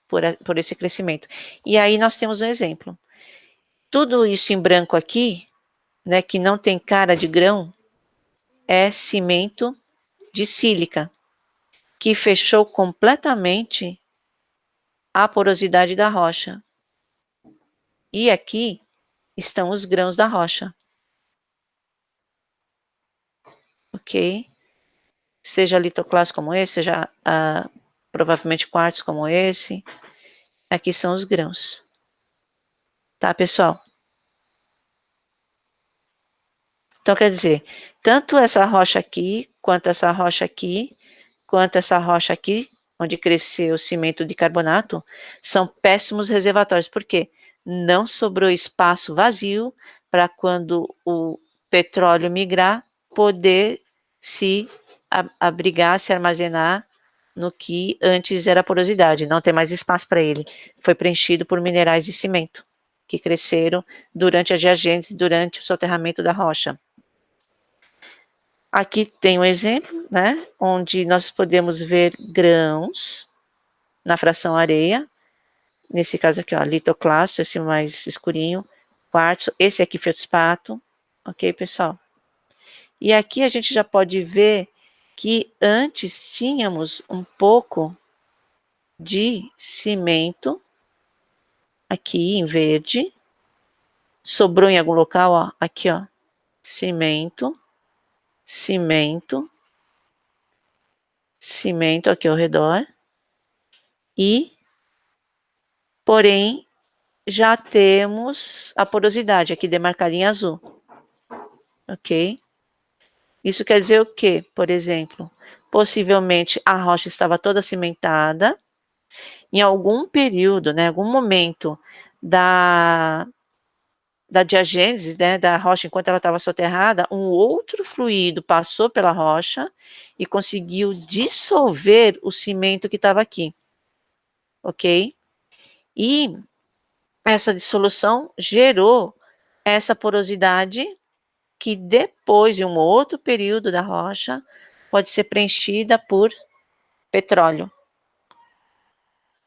S1: por esse crescimento. E aí nós temos um exemplo. Tudo isso em branco aqui, né, que não tem cara de grão, é cimento de sílica, que fechou completamente a porosidade da rocha. E aqui estão os grãos da rocha. Ok? Seja litoclasto como esse, seja provavelmente quartzo como esse. Aqui são os grãos. Tá, pessoal? Então, quer dizer, tanto essa rocha aqui, quanto essa rocha aqui, quanto essa rocha aqui, onde cresceu o cimento de carbonato, são péssimos reservatórios. Por quê? Não sobrou espaço vazio para quando o petróleo migrar, poder se abrigar, se armazenar no que antes era porosidade. Não tem mais espaço para ele. Foi preenchido por minerais de cimento, que cresceram durante a geogênese, durante o soterramento da rocha. Aqui tem um exemplo, né, onde nós podemos ver grãos na fração areia. Nesse caso aqui, ó, litoclasto, esse mais escurinho, quartzo, esse aqui feldspato, ok, pessoal? E aqui a gente já pode ver que antes tínhamos um pouco de cimento aqui em verde, sobrou em algum local, ó, aqui, ó, cimento, cimento, cimento aqui ao redor, e, porém, já temos a porosidade aqui demarcada em azul, ok? Isso quer dizer o quê? Por exemplo, possivelmente a rocha estava toda cimentada, em algum período, né, algum momento da diagênese, né, da rocha, enquanto ela estava soterrada, um outro fluido passou pela rocha e conseguiu dissolver o cimento que estava aqui, ok? E essa dissolução gerou essa porosidade que depois de um outro período da rocha pode ser preenchida por petróleo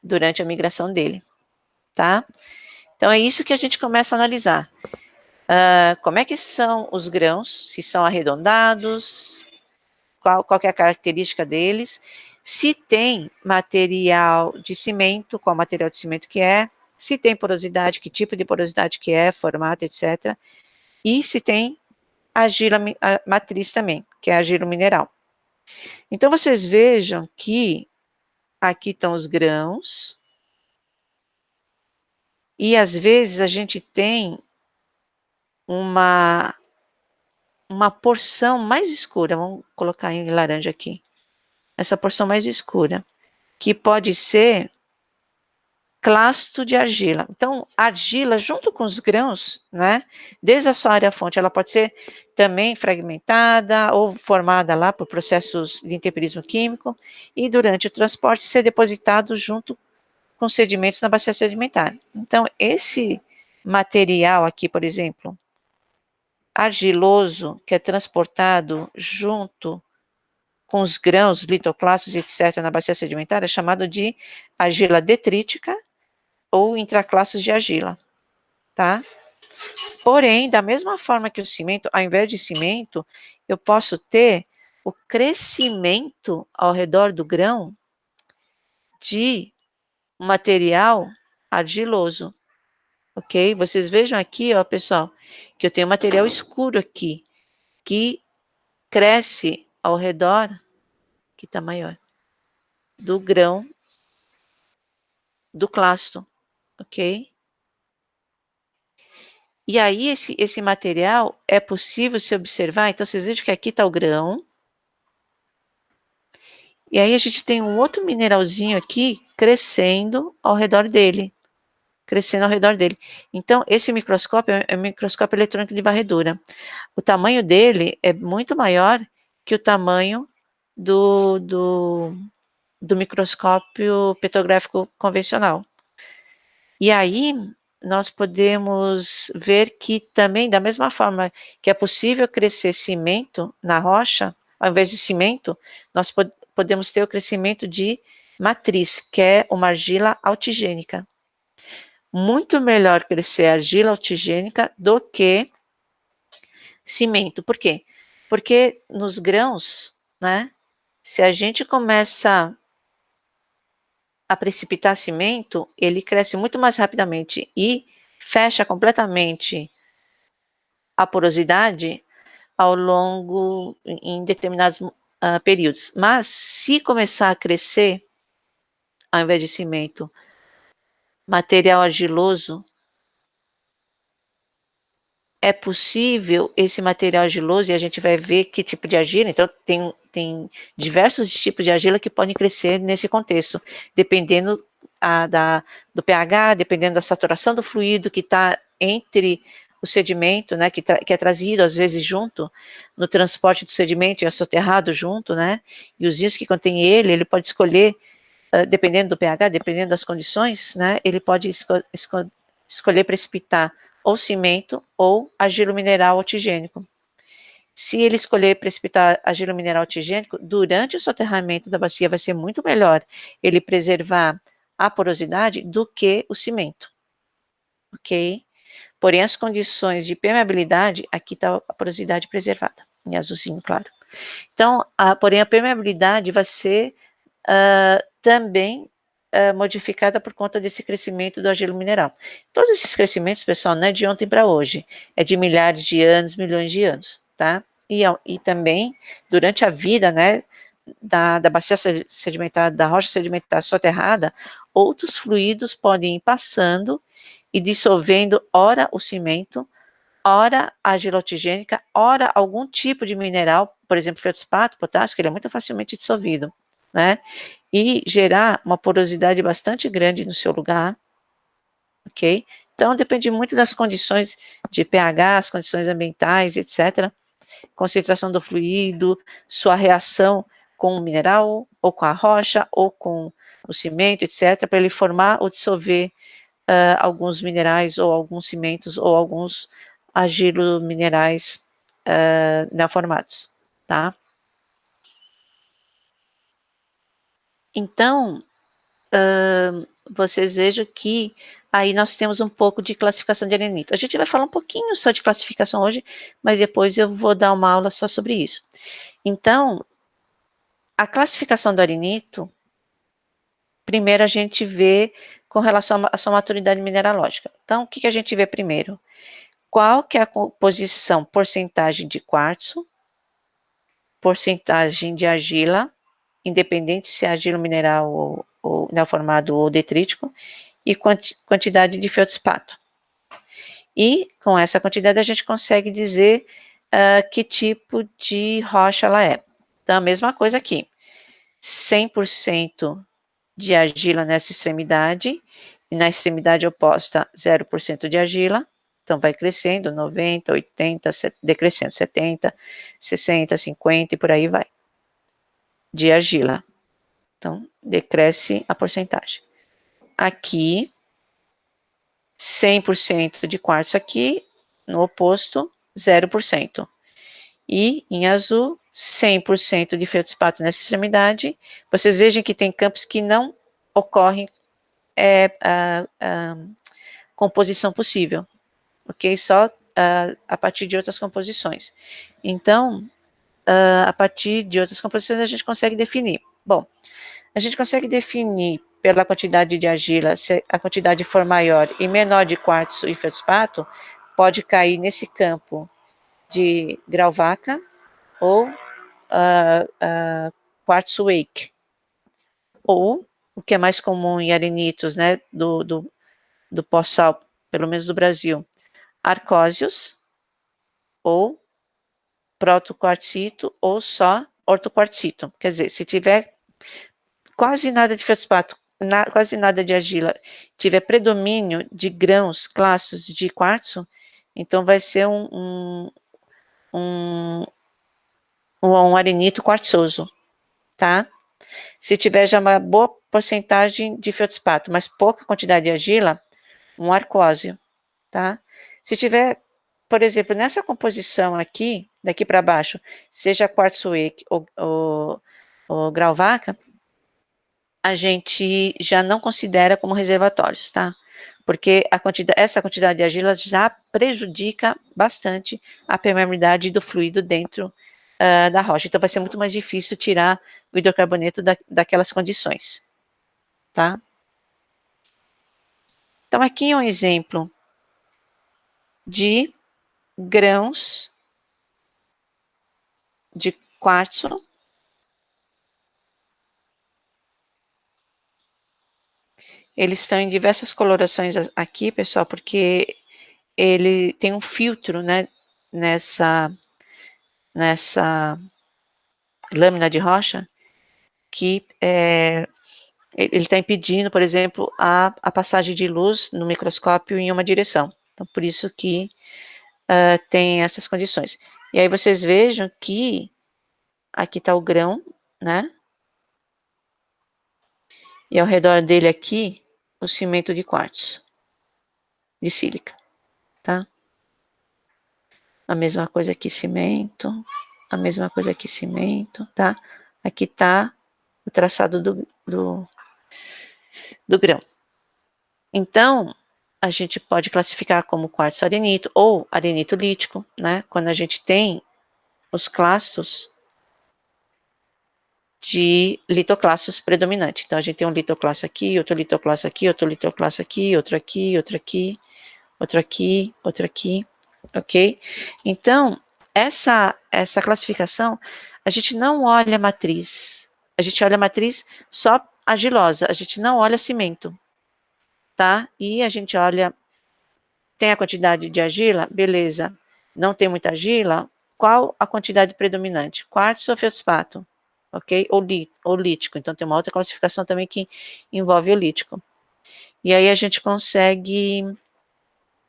S1: durante a migração dele, tá? Então é isso que a gente começa a analisar. Como é que são os grãos, se são arredondados, qual que é a característica deles, se tem material de cimento, qual material de cimento que é, se tem porosidade, que tipo de porosidade que é, formato, etc. E se tem argila matriz também, que é argila mineral. Então vocês vejam que aqui estão os grãos, e às vezes a gente tem uma porção mais escura, vamos colocar em laranja aqui, essa porção mais escura, que pode ser clasto de argila. Então, argila junto com os grãos, né, desde a sua área fonte, ela pode ser também fragmentada ou formada lá por processos de intemperismo químico e durante o transporte ser depositado junto com sedimentos na bacia sedimentar. Então, esse material aqui, por exemplo, argiloso, que é transportado junto com os grãos, litoclastos, etc., na bacia sedimentar, é chamado de argila detrítica ou intraclastos de argila, tá? Porém, da mesma forma que o cimento, ao invés de cimento, eu posso ter o crescimento ao redor do grão de material argiloso, ok? Vocês vejam aqui, ó, pessoal, que eu tenho material escuro aqui, que cresce ao redor, que está maior, do grão do clasto, ok? E aí esse material é possível se observar, então vocês vejam que aqui está o grão, e aí a gente tem um outro mineralzinho aqui crescendo ao redor dele, Então esse microscópio é um microscópio eletrônico de varredura. O tamanho dele é muito maior que o tamanho do microscópio petrográfico convencional. E aí nós podemos ver que também, da mesma forma que é possível crescer cimento na rocha, ao invés de cimento, nós podemos ter o crescimento de matriz, que é uma argila altigênica. Muito melhor crescer argila altigênica do que cimento. Por quê? Porque nos grãos, né, se a gente começa a precipitar cimento, ele cresce muito mais rapidamente e fecha completamente a porosidade ao longo, em determinados períodos. Mas se começar a crescer, ao invés de cimento, material argiloso, é possível esse material argiloso, e a gente vai ver que tipo de argila, então tem diversos tipos de argila que podem crescer nesse contexto, dependendo do pH, dependendo da saturação do fluido que está entre o sedimento, né, que é trazido às vezes junto, no transporte do sedimento e é soterrado junto, né, e os rios que contém ele pode escolher, dependendo do pH, dependendo das condições, né, ele pode escolher precipitar ou cimento ou argilo mineral altigênico. Se ele escolher precipitar argilo mineral altigênico, durante o soterramento da bacia vai ser muito melhor ele preservar a porosidade do que o cimento, ok? Porém, as condições de permeabilidade, aqui está a porosidade preservada, em azulzinho claro. Então, porém, a permeabilidade vai ser também modificada por conta desse crescimento do argilo mineral. Todos esses crescimentos, pessoal, não é de ontem para hoje, é de milhares de anos, milhões de anos, tá? E também, durante a vida, né, da bacia sedimentar, da rocha sedimentar soterrada, outros fluidos podem ir passando e dissolvendo, ora o cimento, ora a argila altigênica, ora algum tipo de mineral, por exemplo, feldspato, potássio, que ele é muito facilmente dissolvido, né? E gerar uma porosidade bastante grande no seu lugar, ok? Então, depende muito das condições de pH, as condições ambientais, etc. Concentração do fluido, sua reação com o mineral, ou com a rocha, ou com o cimento, etc., para ele formar ou dissolver alguns minerais, ou alguns cimentos, ou alguns argilo minerais neoformados, tá? Então, vocês vejam que aí nós temos um pouco de classificação de arenito. A gente vai falar um pouquinho só de classificação hoje, mas depois eu vou dar uma aula só sobre isso. Então, a classificação do arenito, primeiro a gente vê com relação à sua maturidade mineralógica. Então, o que a gente vê primeiro? Qual que é a composição, porcentagem de quartzo, porcentagem de argila, independente se é argila mineral ou neoformado ou detrítico, e quantidade de feldspato. E com essa quantidade a gente consegue dizer que tipo de rocha ela é. Então, a mesma coisa aqui, 100% de argila nessa extremidade, e na extremidade oposta 0% de argila, então vai crescendo, 90, 80, decrescendo, 70, 60, 50 e por aí vai, de argila. Então, decresce a porcentagem. Aqui, 100% de quartzo aqui, no oposto, 0%. E, em azul, 100% de feldspato nessa extremidade. Vocês vejam que tem campos que não ocorrem composição possível, ok? Só a partir de outras composições. Então, a partir de outras composições a gente consegue definir. Bom, a gente consegue definir pela quantidade de argila, se a quantidade for maior e menor de quartzo e feldspato, pode cair nesse campo de grauvaca ou quartzo wake. Ou, o que é mais comum em arenitos, né, do pós-sal, pelo menos do Brasil, arcósios, ou protoquartzito, ou só ortoquartzito. Quer dizer, se tiver quase nada de feldspato, quase nada de argila, tiver predomínio de grãos classos de quartzo, então vai ser um arenito quartzoso, tá? Se tiver já uma boa porcentagem de feldspato, mas pouca quantidade de argila, um arcósio, tá? Se tiver, por exemplo, nessa composição aqui, daqui para baixo, seja quartzo wake ou grauvaca, a gente já não considera como reservatórios, tá? Porque essa quantidade de argila já prejudica bastante a permeabilidade do fluido dentro da rocha. Então vai ser muito mais difícil tirar o hidrocarboneto daquelas condições, tá? Então aqui é um exemplo de grãos de quartzo. Eles estão em diversas colorações aqui, pessoal, porque ele tem um filtro, né, nessa lâmina de rocha que ele está impedindo, por exemplo, a passagem de luz no microscópio em uma direção. Então, por isso que tem essas condições. E aí vocês vejam que aqui está o grão, né? E ao redor dele aqui, o cimento de quartzo, de sílica, tá? A mesma coisa aqui, cimento. A mesma coisa aqui, cimento, tá? Aqui tá o traçado do grão. Então, a gente pode classificar como quartzo arenito ou arenito lítico, né? Quando a gente tem os clastos de litoclastos predominante. Então, a gente tem um litoclasto aqui, outro litoclasto aqui, outro litoclasto aqui, outro aqui, outro aqui, outro aqui, outro aqui, ok? Então, essa classificação, a gente não olha a matriz, a gente olha a matriz só argilosa, a gente não olha cimento, tá? E a gente olha, tem a quantidade de argila? Beleza. Não tem muita argila? Qual a quantidade predominante? Quartzo ou feldspato? Ok? Ou lítico. Então, tem uma outra classificação também que envolve o lítico. E aí a gente consegue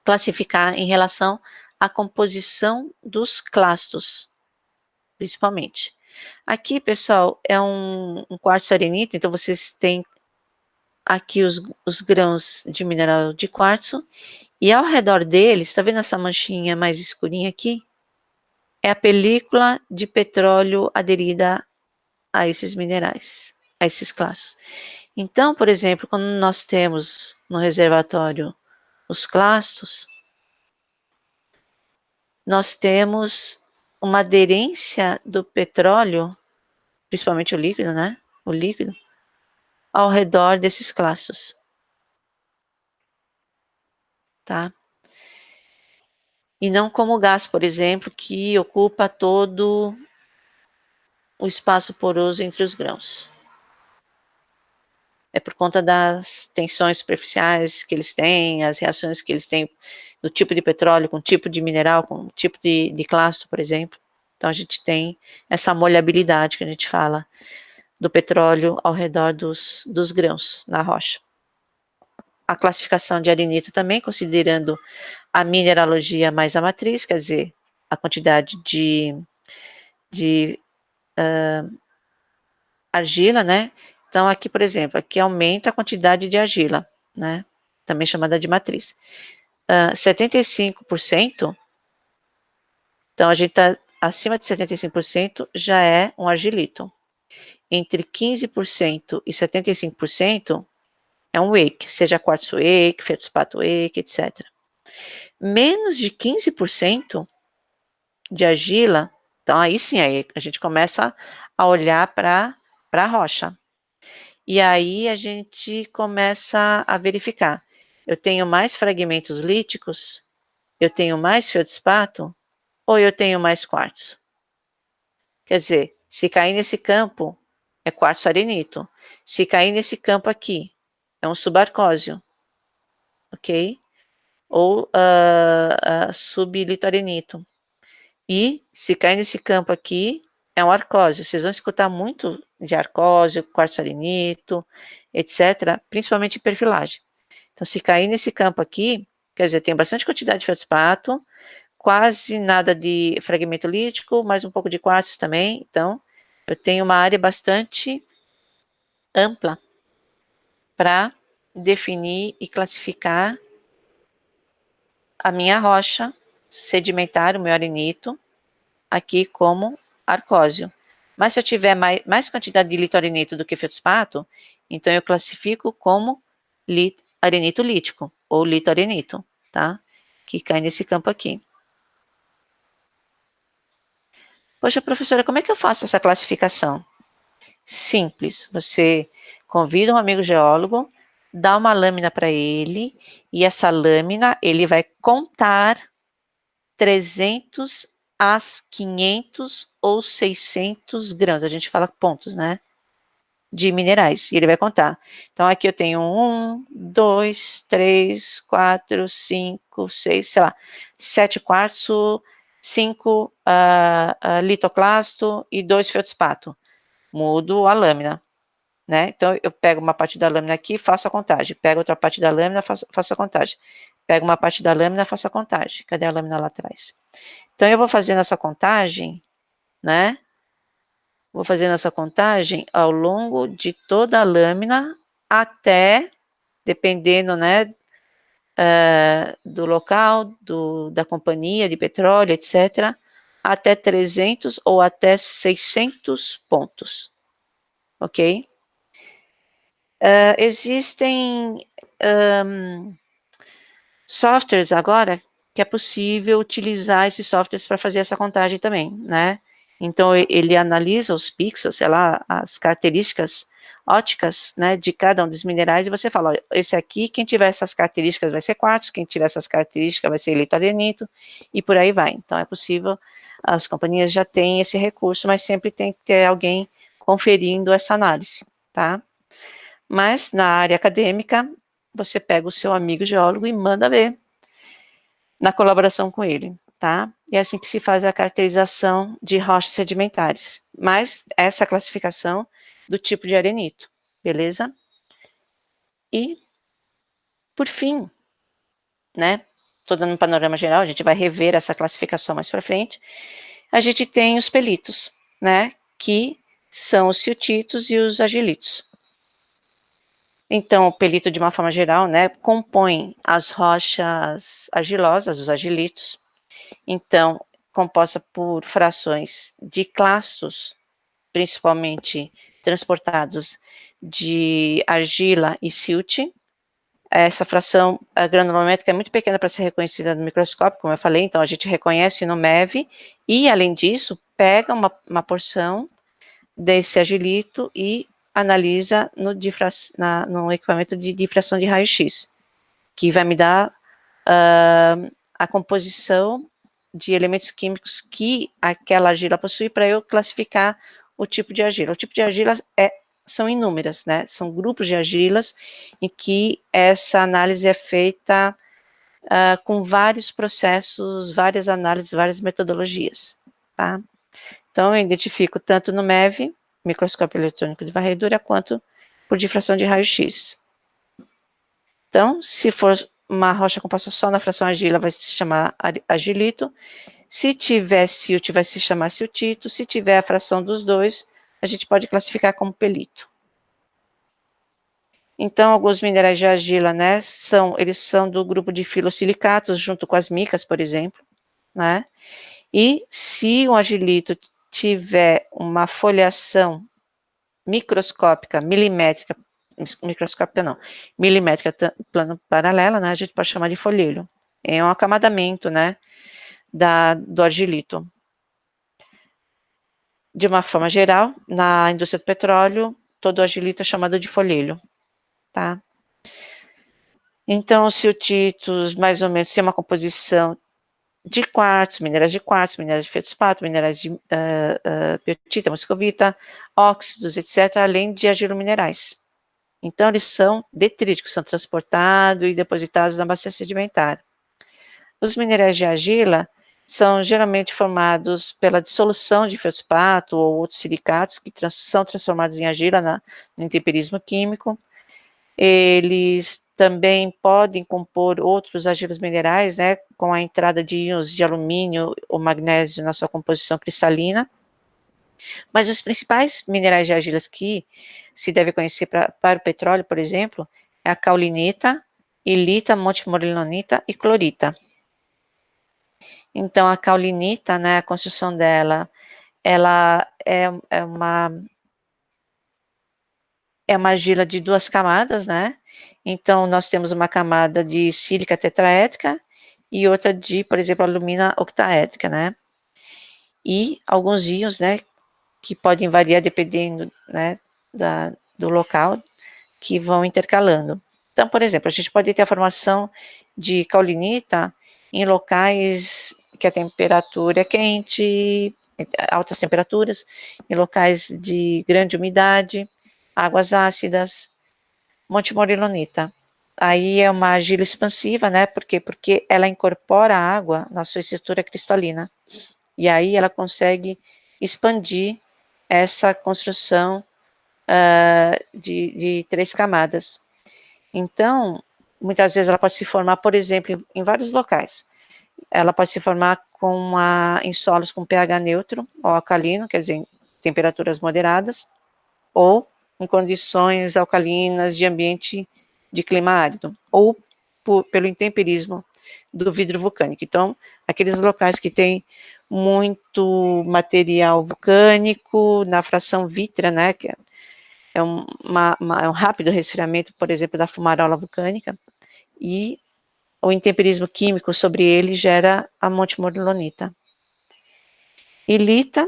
S1: classificar em relação à composição dos clastos, principalmente. Aqui, pessoal, é um quartzo arenito, então vocês têm aqui os grãos de mineral de quartzo, e ao redor deles, está vendo essa manchinha mais escurinha aqui? É a película de petróleo aderida a esses minerais, a esses classos. Então, por exemplo, quando nós temos no reservatório os clastos, nós temos uma aderência do petróleo, principalmente o líquido, né? O líquido, ao redor desses clastos, tá? E não como o gás, por exemplo, que ocupa todo o espaço poroso entre os grãos. É por conta das tensões superficiais que eles têm, as reações que eles têm do tipo de petróleo com tipo de mineral, com tipo de clasto, por exemplo. Então a gente tem essa molhabilidade que a gente fala do petróleo ao redor dos grãos na rocha. A classificação de arenito também, considerando a mineralogia mais a matriz, quer dizer, a quantidade de argila, né? Então, aqui, por exemplo, aqui aumenta a quantidade de argila, né? Também chamada de matriz. 75%, então a gente está acima de 75% já é um argilito. Entre 15% e 75% é um wake, seja quartzo wake, feldspato wake, etc. Menos de 15% de argila, então aí sim, aí a gente começa a olhar para a rocha. E aí a gente começa a verificar. Eu tenho mais fragmentos líticos? Eu tenho mais feldspato? Ou eu tenho mais quartzo? Quer dizer, se cair nesse campo, é quartzo arenito. Se cair nesse campo aqui, é um subarcósio, ok? Ou sublitoarenito. E se cair nesse campo aqui, é um arcósio. Vocês vão escutar muito de arcósio, quartzo arenito, etc., principalmente em perfilagem. Então, se cair nesse campo aqui, quer dizer, tem bastante quantidade de feldspato, quase nada de fragmento lítico, mais um pouco de quartzo também. Então, eu tenho uma área bastante ampla para definir e classificar a minha rocha sedimentar, o meu arenito, aqui como arcósio. Mas se eu tiver mais quantidade de litoarenito do que feldspato, então eu classifico como arenito lítico, ou litoarenito, tá? Que cai nesse campo aqui. Poxa, professora, como é que eu faço essa classificação? Simples, você convida um amigo geólogo, dá uma lâmina para ele, e essa lâmina ele vai contar 300 a 500 ou 600 grãos, a gente fala pontos, né? De minerais, e ele vai contar. Então, aqui eu tenho 1, 2, 3, 4, 5, 6, sei lá, 7 quartzo, 5 litoclasto e 2 feldspato. Mudo a lâmina, né? Então, eu pego uma parte da lâmina aqui, faço a contagem. Pego outra parte da lâmina, faço a contagem. Pego uma parte da lâmina, faço a contagem. Cadê a lâmina lá atrás? Então, eu vou fazendo essa contagem, né? Vou fazendo essa contagem ao longo de toda a lâmina até, dependendo, né, do local, da companhia de petróleo, etc., até 300 ou até 600 pontos, ok? Existem softwares agora que é possível utilizar esses softwares para fazer essa contagem também, né? Então, ele analisa os pixels, sei lá, as características ópticas, né, de cada um dos minerais, e você fala, ó, esse aqui, quem tiver essas características vai ser quartzo, quem tiver essas características vai ser litoarenito, e por aí vai. Então, é possível, as companhias já têm esse recurso, mas sempre tem que ter alguém conferindo essa análise, tá? Mas, na área acadêmica, você pega o seu amigo geólogo e manda ver, na colaboração com ele, tá? E é assim que se faz a caracterização de rochas sedimentares. Mas essa classificação do tipo de arenito, beleza? E, por fim, né? Estou dando um panorama geral, a gente vai rever essa classificação mais para frente. A gente tem os pelitos, né? Que são os siltitos e os agilitos. Então, o pelito, de uma forma geral, né, compõe as rochas argilosas, os agilitos. Então, composta por frações de clastos, principalmente transportados de argila e silt. Essa fração granulométrica é muito pequena para ser reconhecida no microscópio, como eu falei, então a gente reconhece no MEV e, além disso, pega uma porção desse agilito e analisa no equipamento de difração de raio-x, que vai me dar a composição de elementos químicos que aquela argila possui para eu classificar o tipo de argila. O tipo de argila são inúmeras, né? São grupos de argilas em que essa análise é feita com vários processos, várias análises, várias metodologias, tá? Então, eu identifico tanto no MEV, microscópio eletrônico de varredura, quanto por difração de raio-x. Então, se for uma rocha composta só na fração argila, vai se chamar agilito. Se tiver silt, vai se chamar siltito. Se tiver a fração dos dois, a gente pode classificar como pelito. Então, alguns minerais de argila, né, eles são do grupo de filosilicatos, junto com as micas, por exemplo, né? E se um agilito tiver uma foliação microscópica, milimétrica não, milimétrica plano paralela, né, a gente pode chamar de folhelho. É um acamadamento, né, do argilito. De uma forma geral, na indústria do petróleo, todo argilito é chamado de folhelho, tá? Então, os siltitos, mais ou menos, tem uma composição de quartzo, minerais de feldspato, minerais de biotita, moscovita, óxidos, etc., além de argilominerais. Então, eles são detríticos, são transportados e depositados na bacia sedimentar. Os minerais de argila são geralmente formados pela dissolução de feldspato ou outros silicatos que são transformados em argila no intemperismo químico. Eles também podem compor outros argilos minerais, né, com a entrada de íons de alumínio ou magnésio na sua composição cristalina. Mas os principais minerais de argilas que se deve conhecer para o petróleo, por exemplo, é a caulinita, ilita, montmorillonita e clorita. Então, a caulinita, né, a construção dela, ela é uma argila de 2 camadas, né? Então, nós temos uma camada de sílica tetraédrica e outra de, por exemplo, alumina octaédrica, né? E alguns íons, né, que podem variar dependendo, né, do local, que vão intercalando. Então, por exemplo, a gente pode ter a formação de caulinita em locais que a temperatura é quente, altas temperaturas, em locais de grande umidade, águas ácidas, Monte Morilonita. Aí é uma argila expansiva, né? Por quê? Porque ela incorpora a água na sua estrutura cristalina. E aí ela consegue expandir essa construção de 3 camadas. Então, muitas vezes ela pode se formar, por exemplo, em vários locais. Ela pode se formar em solos com pH neutro ou alcalino, quer dizer, em temperaturas moderadas, ou em condições alcalinas de ambiente de clima árido, ou pelo intemperismo do vidro vulcânico. Então, aqueles locais que têm muito material vulcânico na fração vítrea, né, que é um rápido resfriamento, por exemplo, da fumarola vulcânica, e o intemperismo químico sobre ele gera a montemorillonita. Ilita,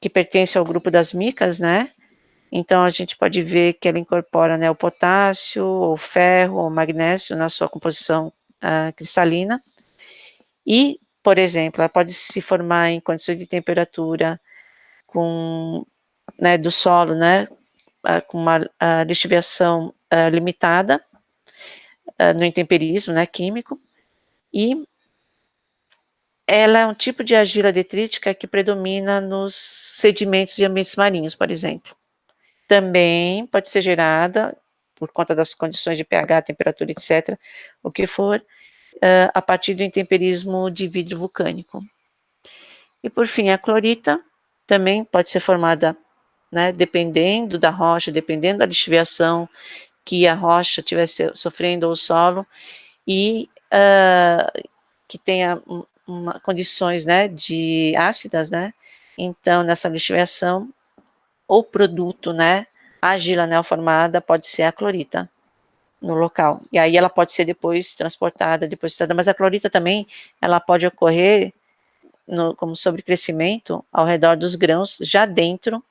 S1: que pertence ao grupo das micas, né? Então a gente pode ver que ela incorpora, né, o potássio, o ferro, o magnésio na sua composição cristalina. E, por exemplo, ela pode se formar em condições de temperatura né, do solo, né, com uma lixiviação limitada no intemperismo, né, químico, e ela é um tipo de argila detrítica que predomina nos sedimentos de ambientes marinhos, por exemplo. Também pode ser gerada, por conta das condições de pH, temperatura, etc., o que for, a partir do intemperismo de vidro vulcânico. E, por fim, a clorita também pode ser formada, né, dependendo da rocha, dependendo da lixiviação que a rocha estiver sofrendo ou o solo, e que tenha condições, né, de ácidas, né? Então, nessa lixiviação, o produto, né, a argila neoformada pode ser a clorita no local. E aí ela pode ser depois transportada, depositada, mas a clorita também, ela pode ocorrer como sobrecrescimento ao redor dos grãos, já dentro,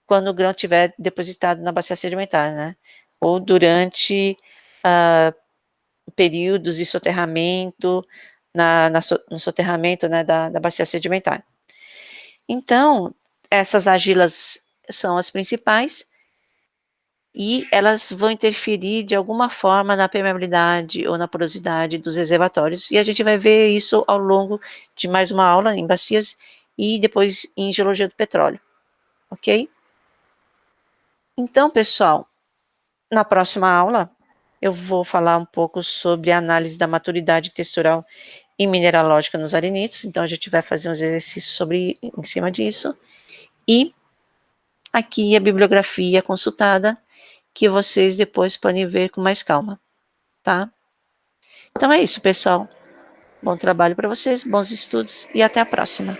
S1: quando o grão estiver depositado na bacia sedimentar, né? Ou durante períodos de soterramento, no soterramento, né, da bacia sedimentar. Então, essas argilas são as principais e elas vão interferir de alguma forma na permeabilidade ou na porosidade dos reservatórios, e a gente vai ver isso ao longo de mais uma aula em bacias e depois em geologia do petróleo, ok? Então, pessoal, na próxima aula eu vou falar um pouco sobre a análise da maturidade textural e mineralógica nos arenitos, então a gente vai fazer uns exercícios em cima disso, e aqui a bibliografia consultada, que vocês depois podem ver com mais calma, tá? Então é isso, pessoal. Bom trabalho para vocês, bons estudos e até a próxima.